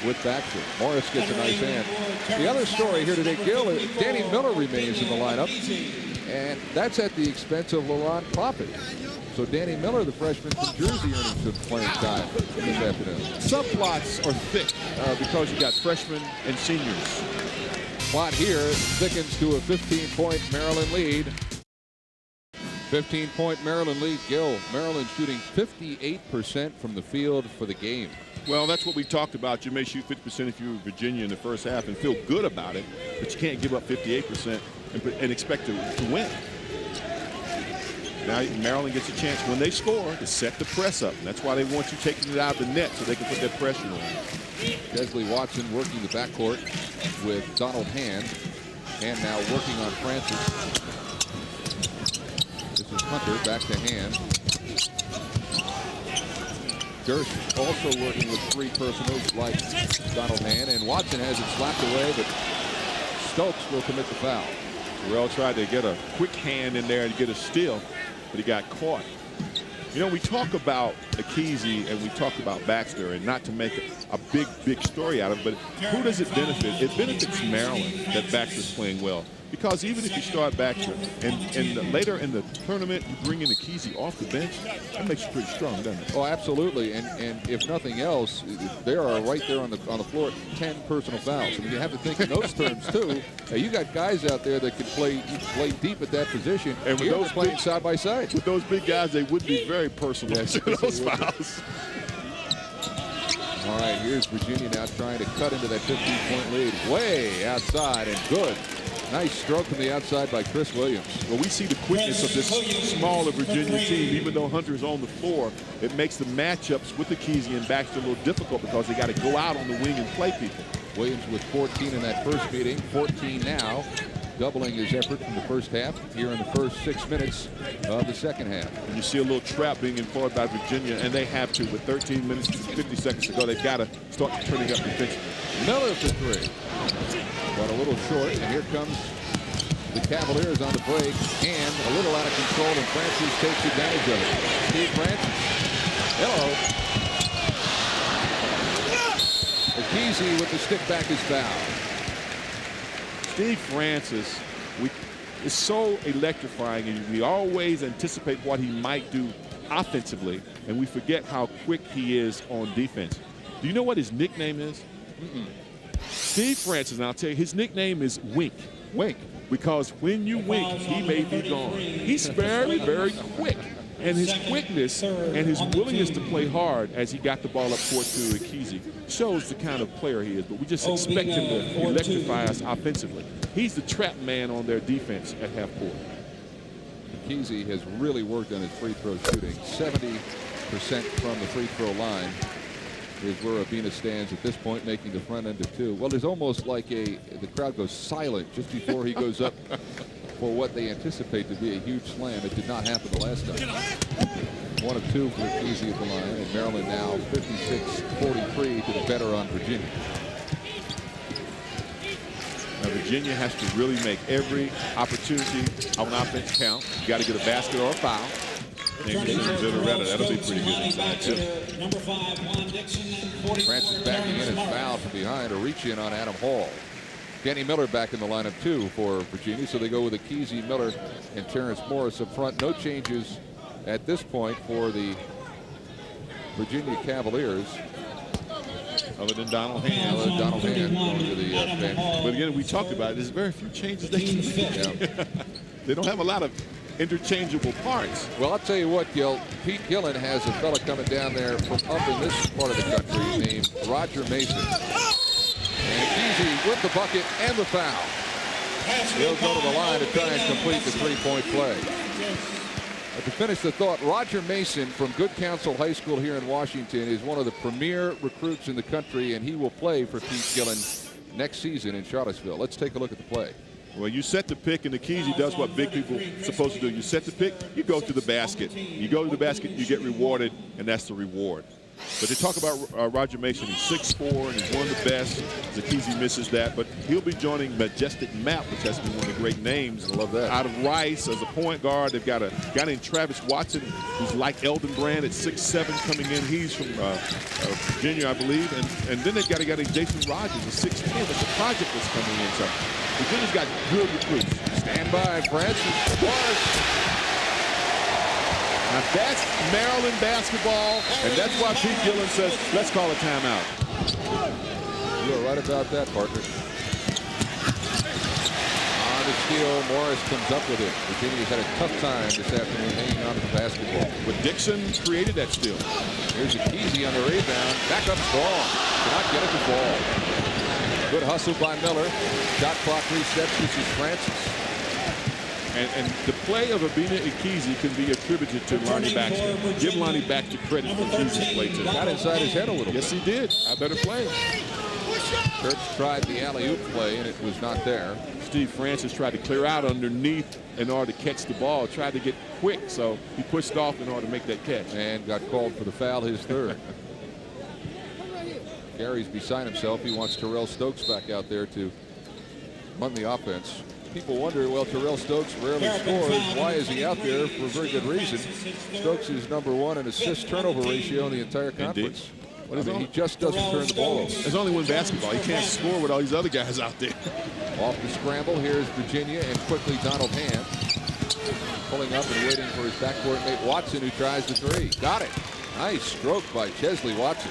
with Baxter. Morris gets a nice hand. The other story here today, Gil, is Danny Miller remains in the lineup, and that's at the expense of Laurent Prophet. So Danny Miller, the freshman from Jersey, earning some playing time this afternoon. Subplots are thick because you got freshmen and seniors. Plot here thickens to a 15-point Maryland lead. 15-point Maryland lead. Gil, Maryland shooting 58% from the field for the game. Well, that's what we talked about. You may shoot 50% if you're Virginia in the first half and feel good about it, but you can't give up 58% and expect to win. Now Maryland gets a chance when they score to set the press up. And that's why they want you taking it out of the net so they can put that pressure on. Kesley Watson working the backcourt with Donald Hand. And now working on Francis. This is Hunter back to Hand. Durst also working with 3 personals like Donald Hand. And Watson has it slapped away, but Stokes will commit the foul. Terrell tried to get a quick hand in there to get a steal, but he got caught. You know, we talk about Akizi and we talk about Baxter, and not to make a big story out of it, but who does it benefit? It benefits Maryland that Baxter's playing well. Because even if you start Baxter and later in the tournament you bring in Akese off the bench, that makes you pretty strong, doesn't it? Oh, absolutely. And if nothing else, they are right there on the floor at 10 personal fouls. I mean, you have to think in those terms too. You got guys out there that can play deep at that position, and with those playing side by side. With those big guys, they would be very personal. Yes, those fouls. All right, here's Virginia now trying to cut into that 15-point lead. Way outside and good. Nice stroke from the outside by Chris Williams. Well, we see the quickness of this smaller Virginia team. Even though Hunter's on the floor, it makes the matchups with Akese and Baxter a little difficult because they got to go out on the wing and play people. Williams with 14 in that first meeting, 14 now, doubling his effort from the first half here in the first 6 minutes of the second half. And you see a little trap being employed by Virginia, and they have to. With 13 minutes and 50 seconds to go, they've got to start turning up defensively. Miller for three. But a little short, and here comes the Cavaliers on the break, and a little out of control, and Francis takes advantage of it. Steve Francis. Hello. Akese with the stick back is foul. Steve Francis is so electrifying, and we always anticipate what he might do offensively, and we forget how quick he is on defense. Do you know what his nickname is? Steve Francis, and I'll tell you, his nickname is Wink. Wink. Because when you wink, he may be gone. He's very, very quick. And his quickness and his willingness to play hard as he got the ball up court to Akese shows the kind of player he is. But we just expect him to electrify us offensively. He's the trap man on their defense at half court. Akese has really worked on his free throw shooting. 70% from the free throw line is where Abina stands at this point, making the front end of two. Well, there's almost like the crowd goes silent just before he goes up for what they anticipate to be a huge slam. It did not happen the last time. 1 of 2 for Akese at the line, and Maryland now 56-43 to the better on Virginia. Now Virginia has to really make every opportunity on offense count. You got to get a basket or a foul. That'll be pretty good inside too. Francis backing in and fouled from behind. A reach in on Adam Hall. Kenny Miller back in the lineup too for Virginia, so they go with Akese, Miller, and Terrence Morris up front. No changes at this point for the Virginia Cavaliers. Other than Donald Hand. Donald Hand going to the bench. But again, we talked about it. There's very few changes they can make. Yeah. They don't have a lot of interchangeable parts. Well, I'll tell you what, Gil. Pete Gillen has a fella coming down there from up in this part of the country named Roger Mason. And Akese with the bucket and the foul. He'll go to the line to try and complete the three-point play. To finish the thought, Roger Mason from Good Counsel High School here in Washington is one of the premier recruits in the country, and he will play for Pete Gillen next season in Charlottesville. Let's take a look at the play. Well, you set the pick, and Akese does what big people are supposed to do. You set the pick, you go to the basket. You go to the basket, you get rewarded, and that's the reward. But they talk about Roger Mason. He's 6'4", and he's one of the best. Akese misses that, but he'll be joining Majestic Map, which has to be one of the great names. I love that. Out of Rice as a point guard. They've got a guy named Travis Watson, who's like Eldon Brand at 6'7", coming in. He's from Virginia, I believe. And then they've got a guy named Jason Rogers at 6'10". That's a project that's coming in. So Virginia's got good recruits. Stand by, Francis. Now that's Maryland basketball, and that's why Pete Gillen says, let's call a timeout. You are right about that, partner. On the steal, Morris comes up with it. Virginia's had a tough time this afternoon hanging on to the basketball. But Dixon created that steal. Here's Akese on the rebound. Back up strong. Cannot get it to fall. Good hustle by Miller. Shot clock resets. This is Francis. And the play of Abina Akese can be attributed to Lonnie Baxter. Give Lonnie Baxter credit for Akese's play today. Got inside his head a little bit. Yes, he did. I better play. Kurtz tried the alley-oop play, and it was not there. Steve Francis tried to clear out underneath in order to catch the ball. Tried to get quick, so he pushed off in order to make that catch. And got called for the foul, his third. Gary's beside himself. He wants Terrell Stokes back out there to run the offense. People wonder, well, Terrell Stokes rarely scores. Why is he out there? For a very good reason. Stokes is #1 in assist-turnover ratio in the entire conference. I mean, he just doesn't turn the ball over. There's only one basketball. He can't score with all these other guys out there. Off the scramble, here's Virginia, and quickly Donald Hand pulling up and waiting for his backcourt mate Watson, who tries the three. Got it. Nice stroke by Chesley Watson.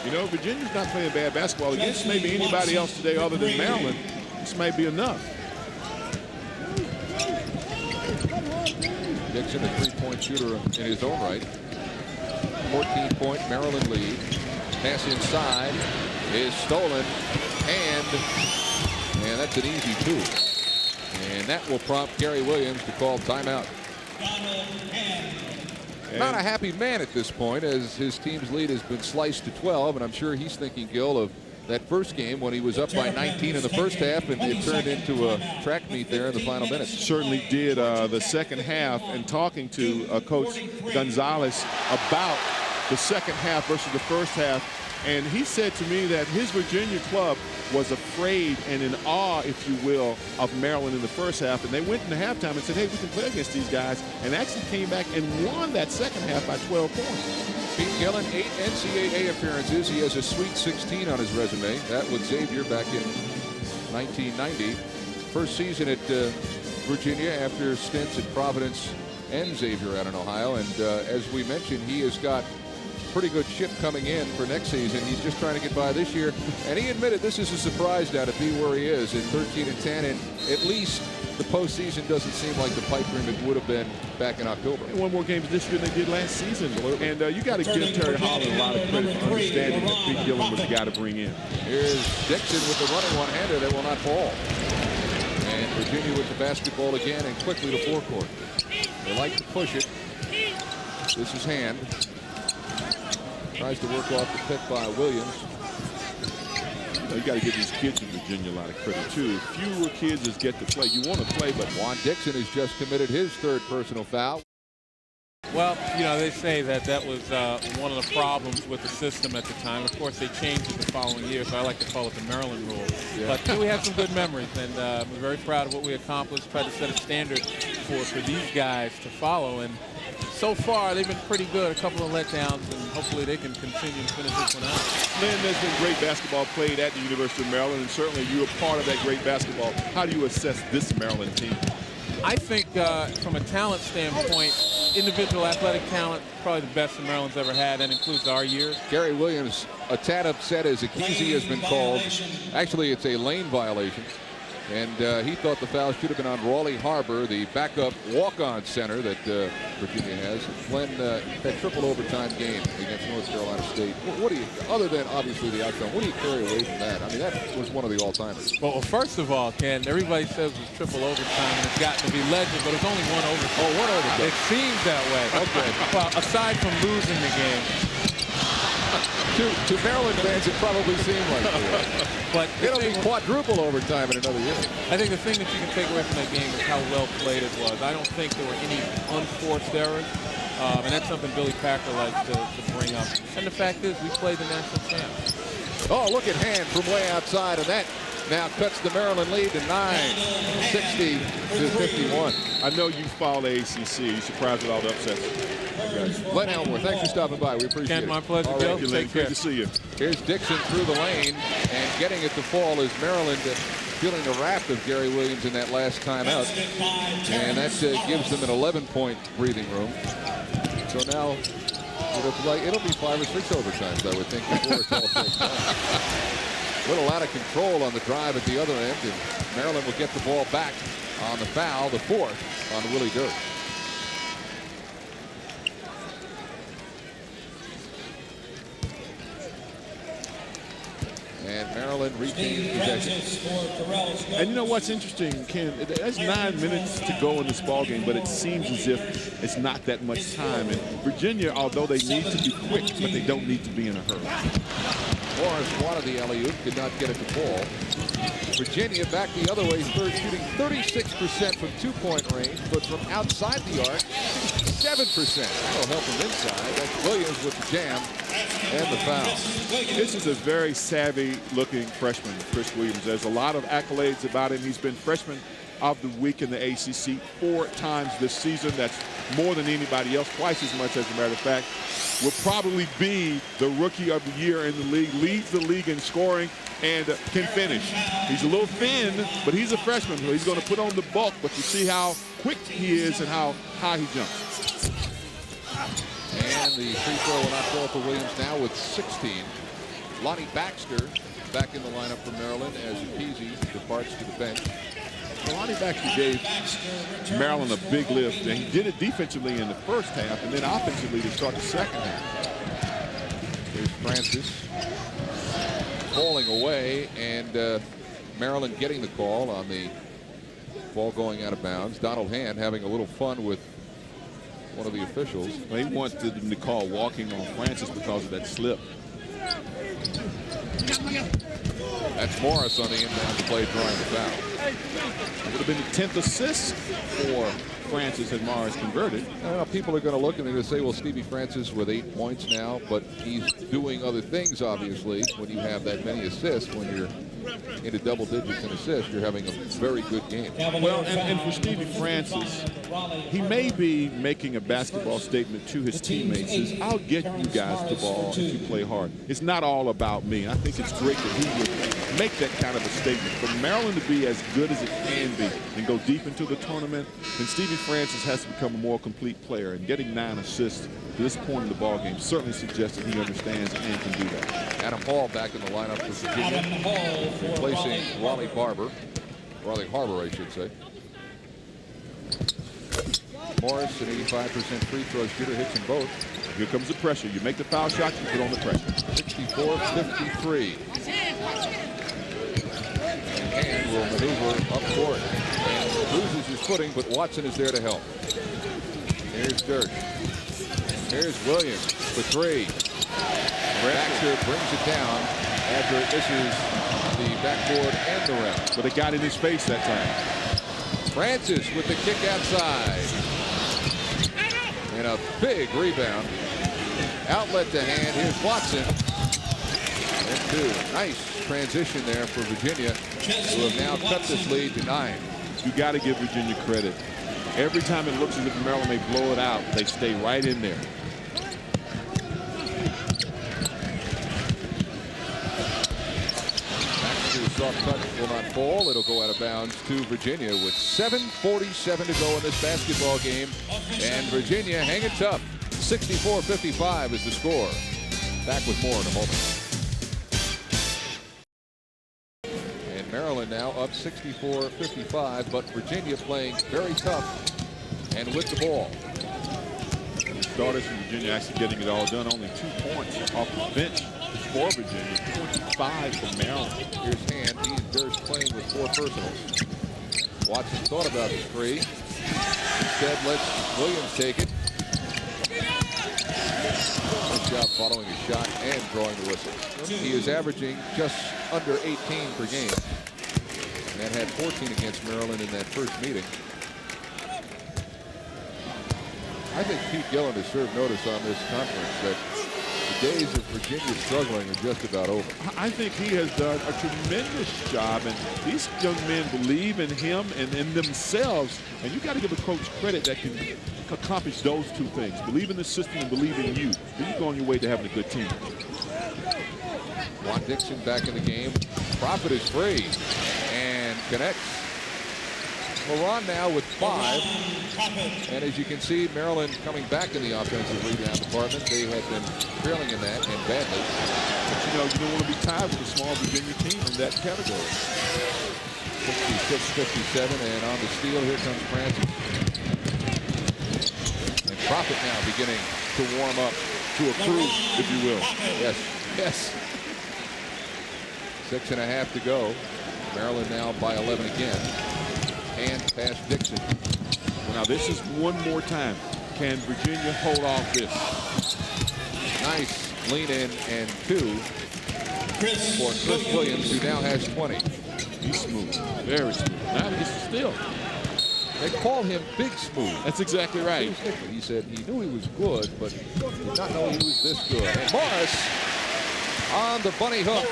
You know, Virginia's not playing bad basketball against maybe anybody else today other than Maryland. This might be enough. Dixon, a three-point shooter in his own right. 14-point Maryland lead. Pass inside is stolen, and that's an easy two. And that will prompt Gary Williams to call timeout. Not a happy man at this point, as his team's lead has been sliced to 12, and I'm sure he's thinking, Gil, of that first game when he was up by 19 in the first half, and it turned into a track meet there in the final minutes. Certainly did. The second half, and talking to Coach Gonzalez about the second half versus the first half, and he said to me that his Virginia club was afraid and in awe, if you will, of Maryland in the first half, and they went into halftime and said, hey, we can play against these guys, and actually came back and won that second half by 12 points. Pete Gillen, 8 NCAA appearances. He has a Sweet 16 on his resume. That with Xavier back in 1990. First season at Virginia after stints at Providence and Xavier out in Ohio. And as we mentioned, he has got pretty good ship coming in for next season. He's just trying to get by this year. And he admitted this is a surprise now to be where he is at 13-10. And at least the postseason doesn't seem like the pipe dream it would have been back in October. They won more games this year than they did last season. And you got to give Terry Holland a lot of credit for understanding that Pete Gillen was the guy to bring in. Here's Dixon with the running one-hander that will not fall. And Virginia with the basketball again and quickly to forecourt. They like to push it. This is Hand. Tries to work off the pick by Williams. You got to give these kids in Virginia a lot of credit, too. Fewer kids just get to play. You want to play, but Juan Dixon has just committed his third personal foul. Well, you know, they say that was one of the problems with the system at the time. Of course, they changed it the following year, so I like to call it the Maryland rule. Yeah. But we have some good memories, and we're very proud of what we accomplished, tried to set a standard for these guys to follow. And so far, they've been pretty good. A couple of letdowns, and hopefully they can continue to finish this one out. Lynn, there's been great basketball played at the University of Maryland, and certainly you were part of that great basketball. How do you assess this Maryland team? I think from a talent standpoint, individual athletic talent, probably the best that Maryland's ever had. That includes our years. Gary Williams, a tad upset as Akizi has been called. Actually, it's a lane violation. And he thought the foul should have been on Raleigh Harbor, the backup walk-on center that Virginia has, when that triple overtime game against North Carolina State. What do you, other than obviously the outcome, what do you carry away from that? I mean, that was one of the all-timers. Well, first of all, Ken, everybody says it was triple overtime, and it's gotten to be legend, but it's only one overtime. Oh, one overtime. It seems that way. Okay. Well, aside from losing the game. To Maryland fans, it probably seemed like it. But it'll be quadruple overtime in another year. I think the thing that you can take away from that game is how well played it was. I don't think there were any unforced errors, and that's something Billy Packer likes to bring up. And the fact is, we played the national champs. Oh, look at Hand from way outside, and that now cuts the Maryland lead to 9, 60-51. I know you follow the ACC. You surprised with all the upsets. Glenn Elmore, thanks for stopping by. We appreciate Ken, it. my pleasure, All Bill. right, Take care. Great to see you. Here's Dixon through the lane, and getting it to fall is Maryland feeling the wrath of Gary Williams in that last timeout. And that gives them an 11-point breathing room. So now it'll be 5 or 6 overtimes, I would think, before it's all said and done. A little out of control on the drive at the other end, and Maryland will get the ball back on the foul, the 4th on Willie Dirk. And Maryland retains possession. And you know what's interesting, Ken? There's 9 minutes to go in this ballgame, but it seems as if it's not that much time. And Virginia, although they need to be quick, but they don't need to be in a hurry. Morris wanted the alley-oop, did not get it to fall. Virginia back the other way, shooting 36% from two-point range, but from outside the arc, 7%. That'll help him inside. That's Williams with the jam and the foul. This is a very savvy-looking freshman, Chris Williams. There's a lot of accolades about him. He's been freshman of the week in the ACC 4 times this season. That's more than anybody else, twice as much as a matter of fact. Will probably be the rookie of the year in the league, leads the league in scoring, and can finish. He's a little thin, but he's a freshman, so he's going to put on the bulk, but you see how quick he is and how high he jumps. And the free throw will not fall for Williams now with 16. Lonnie Baxter back in the lineup for Maryland as Peasy departs to the bench. Lonnie Baxter gave Maryland a big lift, and he did it defensively in the first half and then offensively to start the second half. Here's Francis falling away, and Maryland getting the call on the ball going out of bounds. Donald Hand having a little fun with one of the officials. They wanted them to call walking on Francis because of that slip. That's Morris on the inbound play drawing the foul. It would have been the 10th assist for Francis had Morris converted. People are going to look and they're going to say, well, Stevie Francis with 8 points now, but he's doing other things, obviously. When you have that many assists, when you're into double digits in assists, you're having a very good game. Well, and for Stevie Francis, he may be making a basketball statement to his teammates. Says, I'll get you guys the ball if you play hard. It's not all about me. I think it's great that he would make that kind of a statement. For Maryland to be as good as it can be and go deep into the tournament, then Stevie Francis has to become a more complete player. And getting 9 assists to this point in the ball game certainly suggests that he understands and can do that. Adam Hall back in the lineup for Virginia, replacing Raleigh Harbor, I should say. Morris, an 85% free throw shooter, hits them both. Here comes the pressure. You make the foul shot, you put on the pressure. 64-53. And Hand will maneuver up court and loses his footing, but Watson is there to help. Here's Dirk. Here's Williams for 3. Baxter brings it down after it misses the backboard and the rim. But it got in his face that time. Francis with the kick outside. And a big rebound. Outlet to Hand. Here's Watson. And 2. Nice transition there for Virginia, who have now cut this lead to 9. You got to give Virginia credit. Every time it looks as if Maryland may blow it out, they stay right in there. Baxter's soft touch will not fall. It'll go out of bounds to Virginia with 7:47 to go in this basketball game. And Virginia hanging tough. 64-55 is the score. Back with more in a moment. And Maryland now up 64-55, but Virginia playing very tough and with the ball. Starters from Virginia actually getting it all done. Only 2 points off the bench for Virginia. 25 for Maryland. Here's Hand. He and Durst playing with 4 personals. Watson thought about the 3. Instead lets Williams take it. Good job following his shot and drawing the whistle. He is averaging just under 18 per game. And had 14 against Maryland in that first meeting. I think Pete Gillen has served notice on this conference that the days of Virginia struggling are just about over. I think he has done a tremendous job, and these young men believe in him and in themselves, and you got to give a coach credit that can accomplish those 2 things. Believe in the system and believe in you. Then you go on your way to having a good team. Juan Dixon back in the game. Profit is free and connects. LaRon now with 5. And as you can see, Maryland coming back in the offensive rebound department. They had been trailing in that and badly. But you don't want to be tied with a small Virginia team in that category. 66-57, and on the steal, here comes Francis. And Profit now beginning to warm up, To approve, if you will. Yes, yes. 6.5 to go. Maryland now by 11 again. And past Dixon. Well, now this is one more time. Can Virginia hold off this? Nice lean in and 2 for Chris Williams, who now has 20. He's smooth, very smooth. Now he gets the steal. They call him Big Smooth. That's exactly right. He said he knew he was good, but did not know he was this good. And Morris on the bunny hook.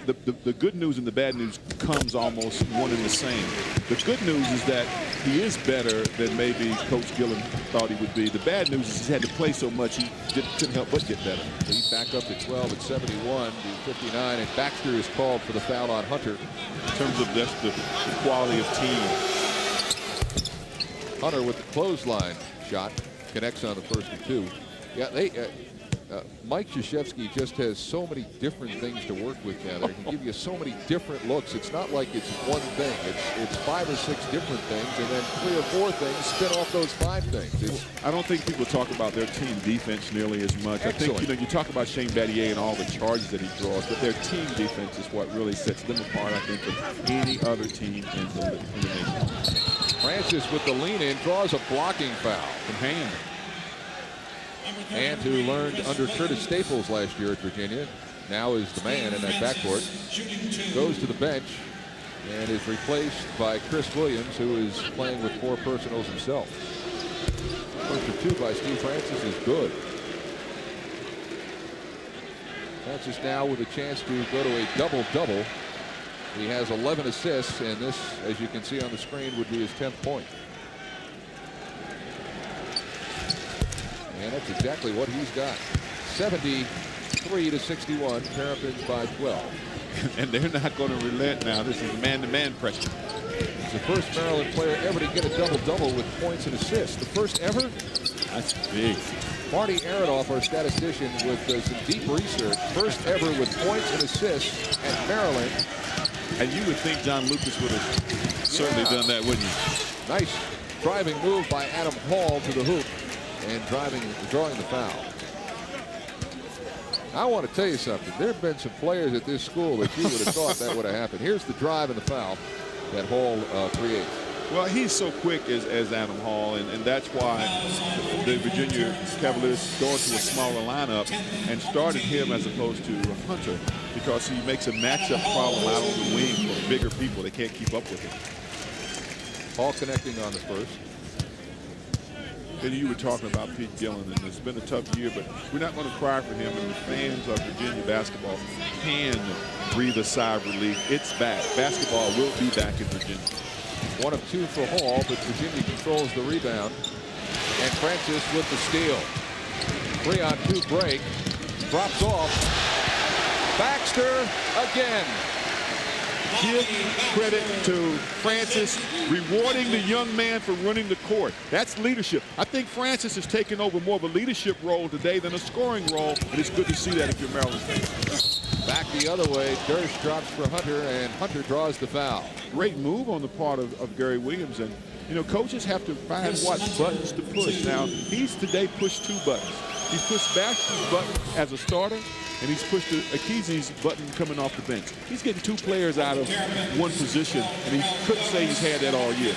The good news and the bad news comes almost one and the same. The good news is that he is better than maybe Coach Gillen thought he would be. The bad news is he's had to play so much he couldn't help but get better. Lead back up to 12 at 71 to 59, and Baxter is called for the foul on Hunter. In terms of just the quality of team. Hunter with the clothesline shot connects on the first of two. Yeah, Mike Krzyzewski just has so many different things to work with down there. He can give you so many different looks. It's not like it's one thing. It's 5 or 6 different things, and then 3 or 4 things spin off those 5 things. I don't think people talk about their team defense nearly as much. Excellent. I think, you talk about Shane Battier and all the charges that he draws, but their team defense is what really sets them apart, I think, from any other team in the nation. Francis with the lean-in draws a blocking foul from Hand. And who learned under Curtis Staples last year at Virginia, now is the man in that backcourt, goes to the bench and is replaced by Chris Williams, who is playing with 4 personals himself. First of 2 by Steve Francis is good. Francis now with a chance to go to a double-double. He has 11 assists, and this, as you can see on the screen, would be his 10th point. And that's exactly what he's got. 73 to 61, Terrapins by 12. And they're not going to relent now. This is man-to-man pressure. He's the first Maryland player ever to get a double-double with points and assists. The first ever? That's big. Marty Aradoff, our statistician, with some deep research. First ever with points and assists at Maryland. And you would think John Lucas would have certainly done that, wouldn't you? Nice driving move by Adam Hall to the hoop. And drawing the foul. I want to tell you something. There have been some players at this school that you would have thought that would have happened. Here's the drive and the foul that Hall creates. Well, he's so quick as Adam Hall, and that's why the Virginia Cavaliers go into a smaller lineup and started him as opposed to Hunter, because he makes a matchup problem out on the wing for bigger people. They can't keep up with him. Hall connecting on the first. And you were talking about Pete Gillen, and it's been a tough year, but we're not going to cry for him. And the fans of Virginia basketball can breathe a sigh of relief. It's back. Basketball will be back in Virginia. 1 of 2 for Hall, but Virginia controls the rebound. And Francis with the steal. 3-on-2 break. Drops off. Baxter again. Give credit to Francis, rewarding the young man for running the court. That's leadership. I think Francis has taken over more of a leadership role today than a scoring role, and it's good to see that if you're Maryland fan. Back the other way, Dersh drops for Hunter, and Hunter draws the foul. Great move on the part of Gary Williams, and coaches have to find what buttons to push. Now, he's today pushed 2 buttons. He's pushed Baxter's button as a starter, and he's pushed Akizi's button coming off the bench. He's getting 2 players out of one position, and he couldn't say he's had that all year.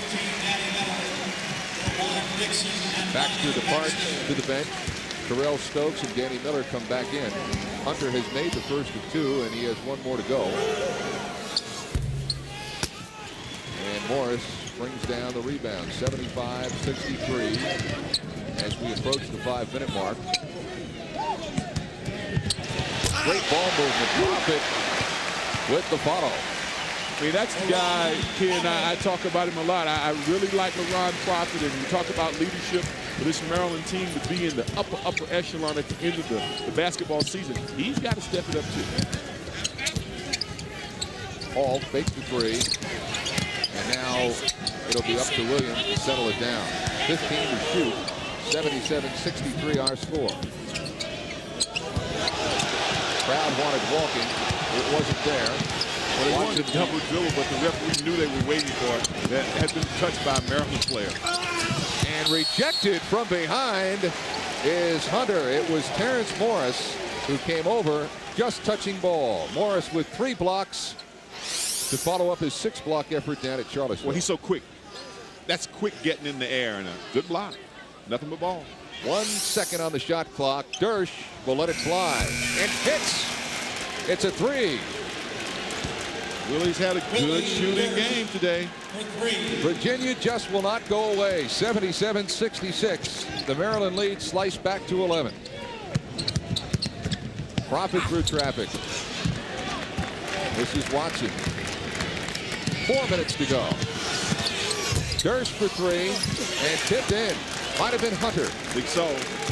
Baxter departs to the bench. Terrell Stokes and Danny Miller come back in. Hunter has made the first of 2, and he has 1 more to go. And Morris brings down the rebound, 75-63, as we approach the 5-minute mark. Great ball movement. Drop it with the follow. I mean, that's the guy, Ken, I talk about him a lot. I really like LaRon Prophet, and you talk about leadership for this Maryland team to be in the upper echelon at the end of the basketball season. He's got to step it up, too. Hall fakes the 3. And now it'll be up to Williams to settle it down. 15 to shoot. 77-63 our score. Crowd wanted walking. It wasn't there. Well, they wanted a double dribble, but the referee knew they were waiting for it. That had been touched by a Maryland player. And rejected from behind is Hunter. It was Terrence Morris who came over, just touching ball. Morris with 3 blocks to follow up his 6-block effort down at Charlottesville. Well, he's so quick. That's quick getting in the air, and a good block. Nothing but ball. 1 second on the shot clock. Dersh will let it fly and hits. It's a 3. Willie's had a good shooting game today. Virginia just will not go away. 77-66. The Maryland lead sliced back to 11. Profit through traffic. This is Watson. 4 minutes to go. Durst for three and tipped in. Might have been Hunter. Think so.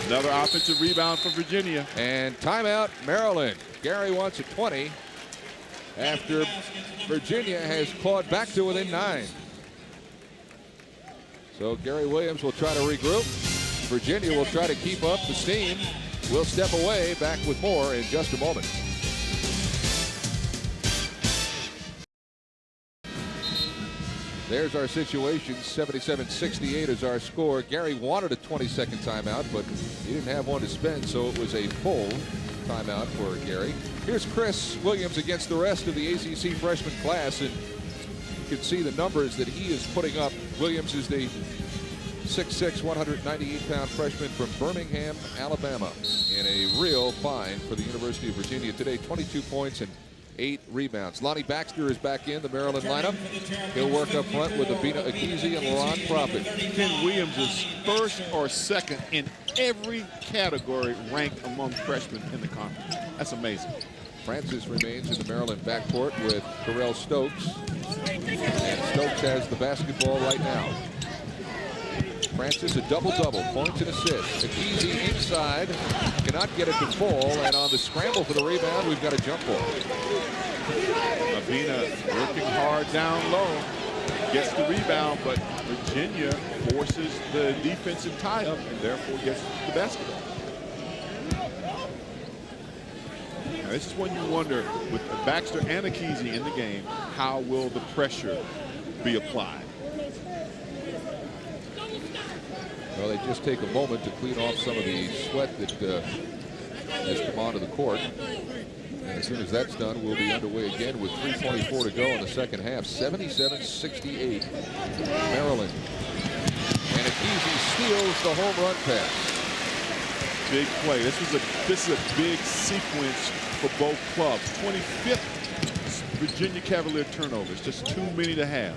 Another offensive rebound for Virginia. And timeout, Maryland. Gary wants a 20 after Virginia has clawed back to within 9. So Gary Williams will try to regroup. Virginia will try to keep up the steam. We'll step away, back with more in just a moment. There's our situation. 77-68 is our score. Gary wanted a 20-second timeout, but he didn't have one to spend, so it was a full timeout for Gary. Here's Chris Williams against the rest of the ACC freshman class, and you can see the numbers that he is putting up. Williams is the 6'6", 198-pound freshman from Birmingham, Alabama, and a real find for the University of Virginia today. 22 points and 8 rebounds. Lonnie Baxter is back in the Maryland lineup. He'll work up front with Abina Akizi and Laron Profit. Ken Williams is first or second in every category ranked among freshmen in the conference. That's amazing. Francis remains in the Maryland backcourt with Terrell Stokes. And Stokes has the basketball right now. Francis a double-double, points and assists. Akizi inside, cannot get it to fall, and on the scramble for the rebound, we've got a jump ball. Abina working hard down low, gets the rebound, but Virginia forces the defensive tie-up and therefore gets the basketball. Now, this is when you wonder, with Baxter and Akizi in the game, how will the pressure be applied? Well, they just take a moment to clean off some of the sweat that has come onto the court. And as soon as that's done, we'll be underway again with 3:24 to go in the second half. 77-68, Maryland. And Akizi steals the home run pass. Big play. This is a big sequence for both clubs. 25th Virginia Cavalier turnovers, just too many to have.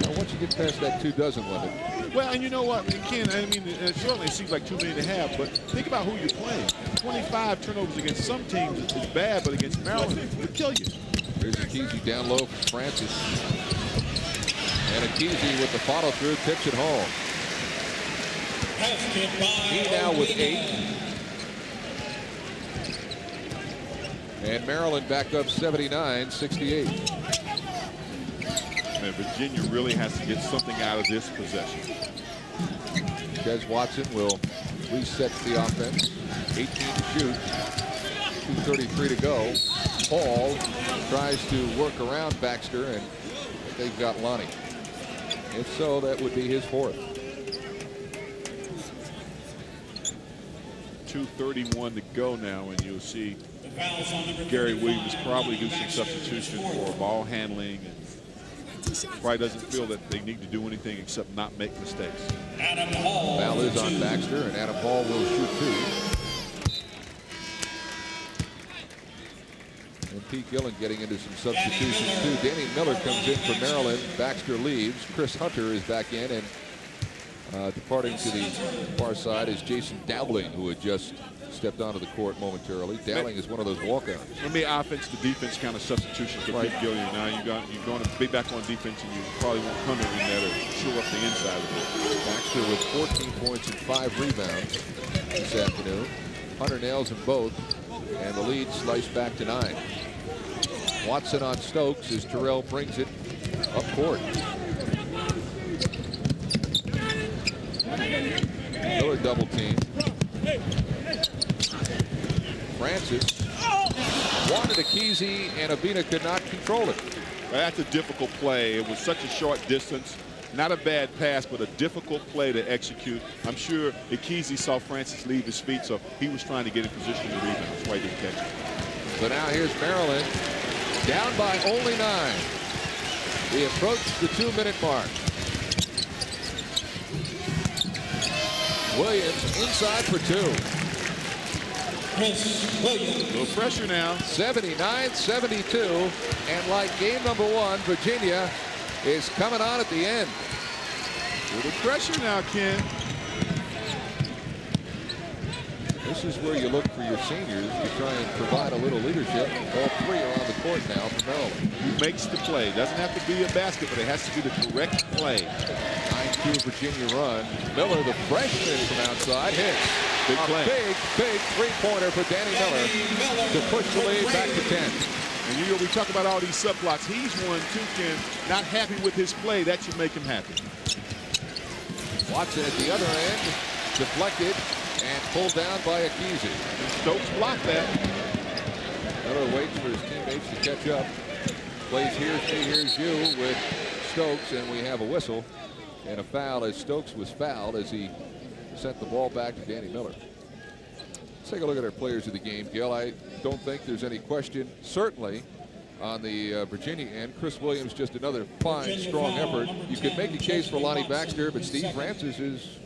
Now, once you get past that 2 dozen limit. Well, and you know what, Ken, I mean, certainly it seems like too many to have, but think about who you're playing. 25 turnovers against some teams is bad, but against Maryland, it'll kill you. Here's Akizi down low for Francis. And Akizi with the follow-through, tips it home. He now with 8. And Maryland back up 79-68. And Virginia really has to get something out of this possession. Des Watson will reset the offense. 18 to shoot. 2:33 to go. Paul tries to work around Baxter, and they've got Lonnie. If so, that would be his 4th. 2:31 to go now, and you'll see Gary Williams probably do some substitution for ball handling, and probably doesn't feel that they need to do anything except not make mistakes. Foul is on Baxter, and Adam Hall will shoot 2. And Pete Gillen getting into some substitutions too. Danny Miller comes in for Maryland. Baxter leaves. Chris Hunter is back in, and departing to the far side is Jason Dowling, who had just stepped onto the court momentarily. Dowling is one of those walk-ons. Maybe offense to defense kind of substitutions for Pete Gillen. Now you're going to be back on defense, and you probably won't come in there to shore up the inside of it. Baxter with 14 points and 5 rebounds this afternoon. Hunter nails them both, and the lead sliced back to 9. Watson on Stokes as Terrell brings it up court. Miller double team. Francis wanted Akizi, and Abina could not control it. That's a difficult play. It was such a short distance. Not a bad pass, but a difficult play to execute. I'm sure Akizi saw Francis leave his feet, so he was trying to get in position to rebound. That's why he didn't catch it. So now here's Maryland, down by only 9. We approach the 2-minute mark. Williams inside for 2. Little pressure now. 79-72, and like game number 1, Virginia is coming on at the end. Little pressure now, Ken. This is where you look for your seniors to try and provide a little leadership. All three are on the court now for Maryland. Who makes the play? Doesn't have to be a basket, but it has to be the correct play. 9-2 Virginia run. Miller, the freshman from outside, hits. Big play. Big three-pointer for Danny Miller to push the lead back to 10. And you know, we talk about all these subplots. He's one, too, Ken, not happy with his play. That should make him happy. Watson at the other end, deflected and pulled down by Akizi. Stokes blocked that. Miller waits for his teammates to catch up. Plays here's me, here's you with Stokes, and we have a whistle and a foul as Stokes was fouled as he sent the ball back to Danny Miller. Let's take a look at our players of the game, Gil. I don't think there's any question, certainly, on the Virginia end. Chris Williams, just another fine, strong effort. You could make a case for Lonnie Baxter, but Steve Francis is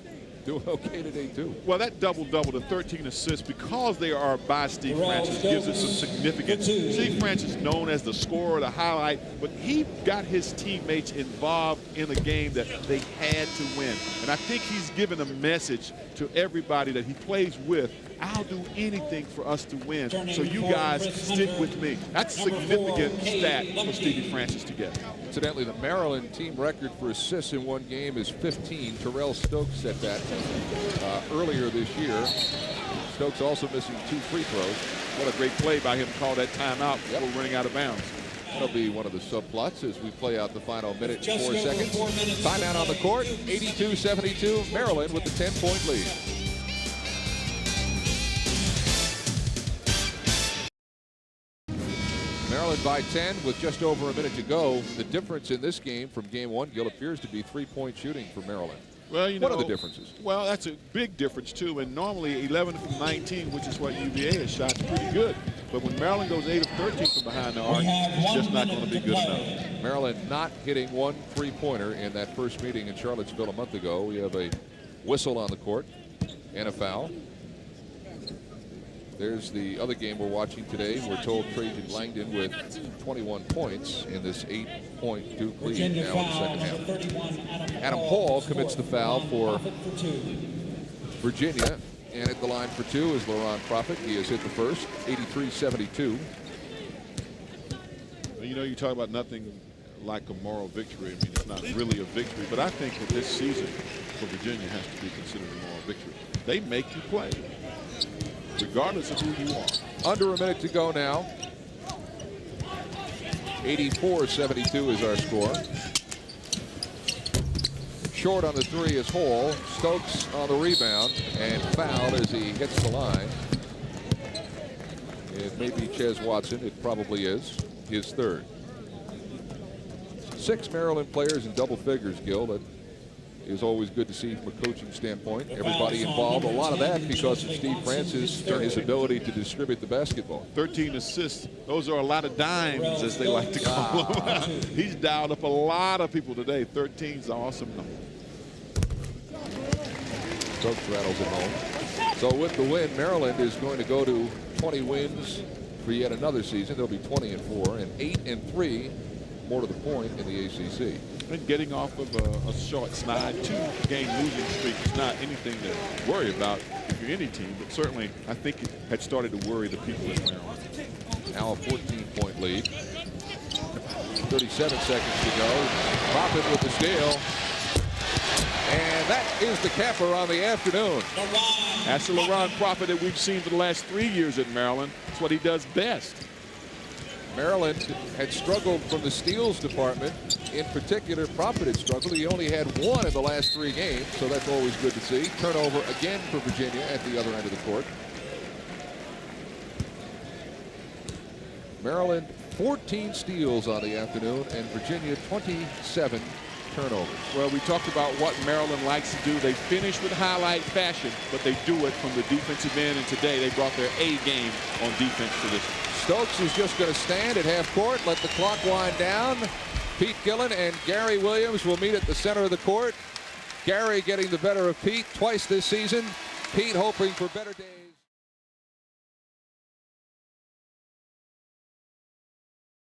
doing okay today, too. Well, that double-double, the 13 assists, because they are by Steve Francis, gives it some significance. Steve Francis known as the scorer, the highlight, but he got his teammates involved in a game that they had to win. And I think he's given a message to everybody that he plays with. I'll do anything for us to win, so you guys stick with me. That's a significant stat for Stevie Francis to get. Incidentally, the Maryland team record for assists in one game is 15. Terrell Stokes set that earlier this year. Stokes also missing 2 free throws. What a great play by him to call that timeout before running out of bounds. That'll be one of the subplots as we play out the final minute and 4 seconds. Timeout on the court, 82-72. Maryland with the 10-point lead. Maryland by 10 with just over a minute to go. The difference in this game from game 1, Gil, appears to be 3-point shooting for Maryland. Well, you know, what are the differences? Well, that's a big difference, too. And normally 11 from 19, which is what UVA has shot, is pretty good. But when Maryland goes 8 of 13 from behind the arc, it's just not going to be good enough. Maryland not hitting 1 3-pointer in that first meeting in Charlottesville a month ago. We have a whistle on the court and a foul. There's the other game we're watching today. We're told Trajan Langdon with 21 points in this 8-point Duke lead now in the second half. Adam Hall commits the foul for Virginia, and at the line for 2 is Laron Prophet. He has hit the first, 83-72. Well, you know, you talk about nothing like a moral victory. I mean, it's not really a victory, but I think that this season for Virginia has to be considered a moral victory. They make you play, regardless of who you are. Under a minute to go now. 84-72 is our score. Short on the 3 is Hall. Stokes on the rebound and fouled as he hits the line. It may be Ches Watson. It probably is. His third. 6 Maryland players in double figures, Gil. That is always good to see from a coaching standpoint. Everybody involved. A lot of that because of Steve Francis and his ability to distribute the basketball. 13 assists. Those are a lot of dimes, as they like to call them. He's dialed up a lot of people today. 13 is an awesome number. Stokes rattles it home. So with the win, Maryland is going to go to 20 wins for yet another season. They'll be 20-4 and 8-3, more to the point, in the ACC. And getting off of a short snide 2-game losing streak is not anything to worry about if you're any team, but certainly I think it had started to worry the people in Maryland. Now a 14-point lead. 37 seconds to go. Prophet with the steal. And that is the capper on the afternoon. That's the Laron Prophet that we've seen for the last 3 years at Maryland. That's what he does best. Maryland had struggled from the steals department. In particular, Prophet had struggled. He only had 1 in the last 3 games, so that's always good to see. Turnover again for Virginia at the other end of the court. Maryland 14 steals on the afternoon, and Virginia 27 turnovers. Well, we talked about what Maryland likes to do. They finish with highlight fashion, but they do it from the defensive end, and today they brought their A game on defense to this. Stokes is just going to stand at half court, let the clock wind down. Pete Gillen and Gary Williams will meet at the center of the court. Gary getting the better of Pete twice this season. Pete hoping for better days.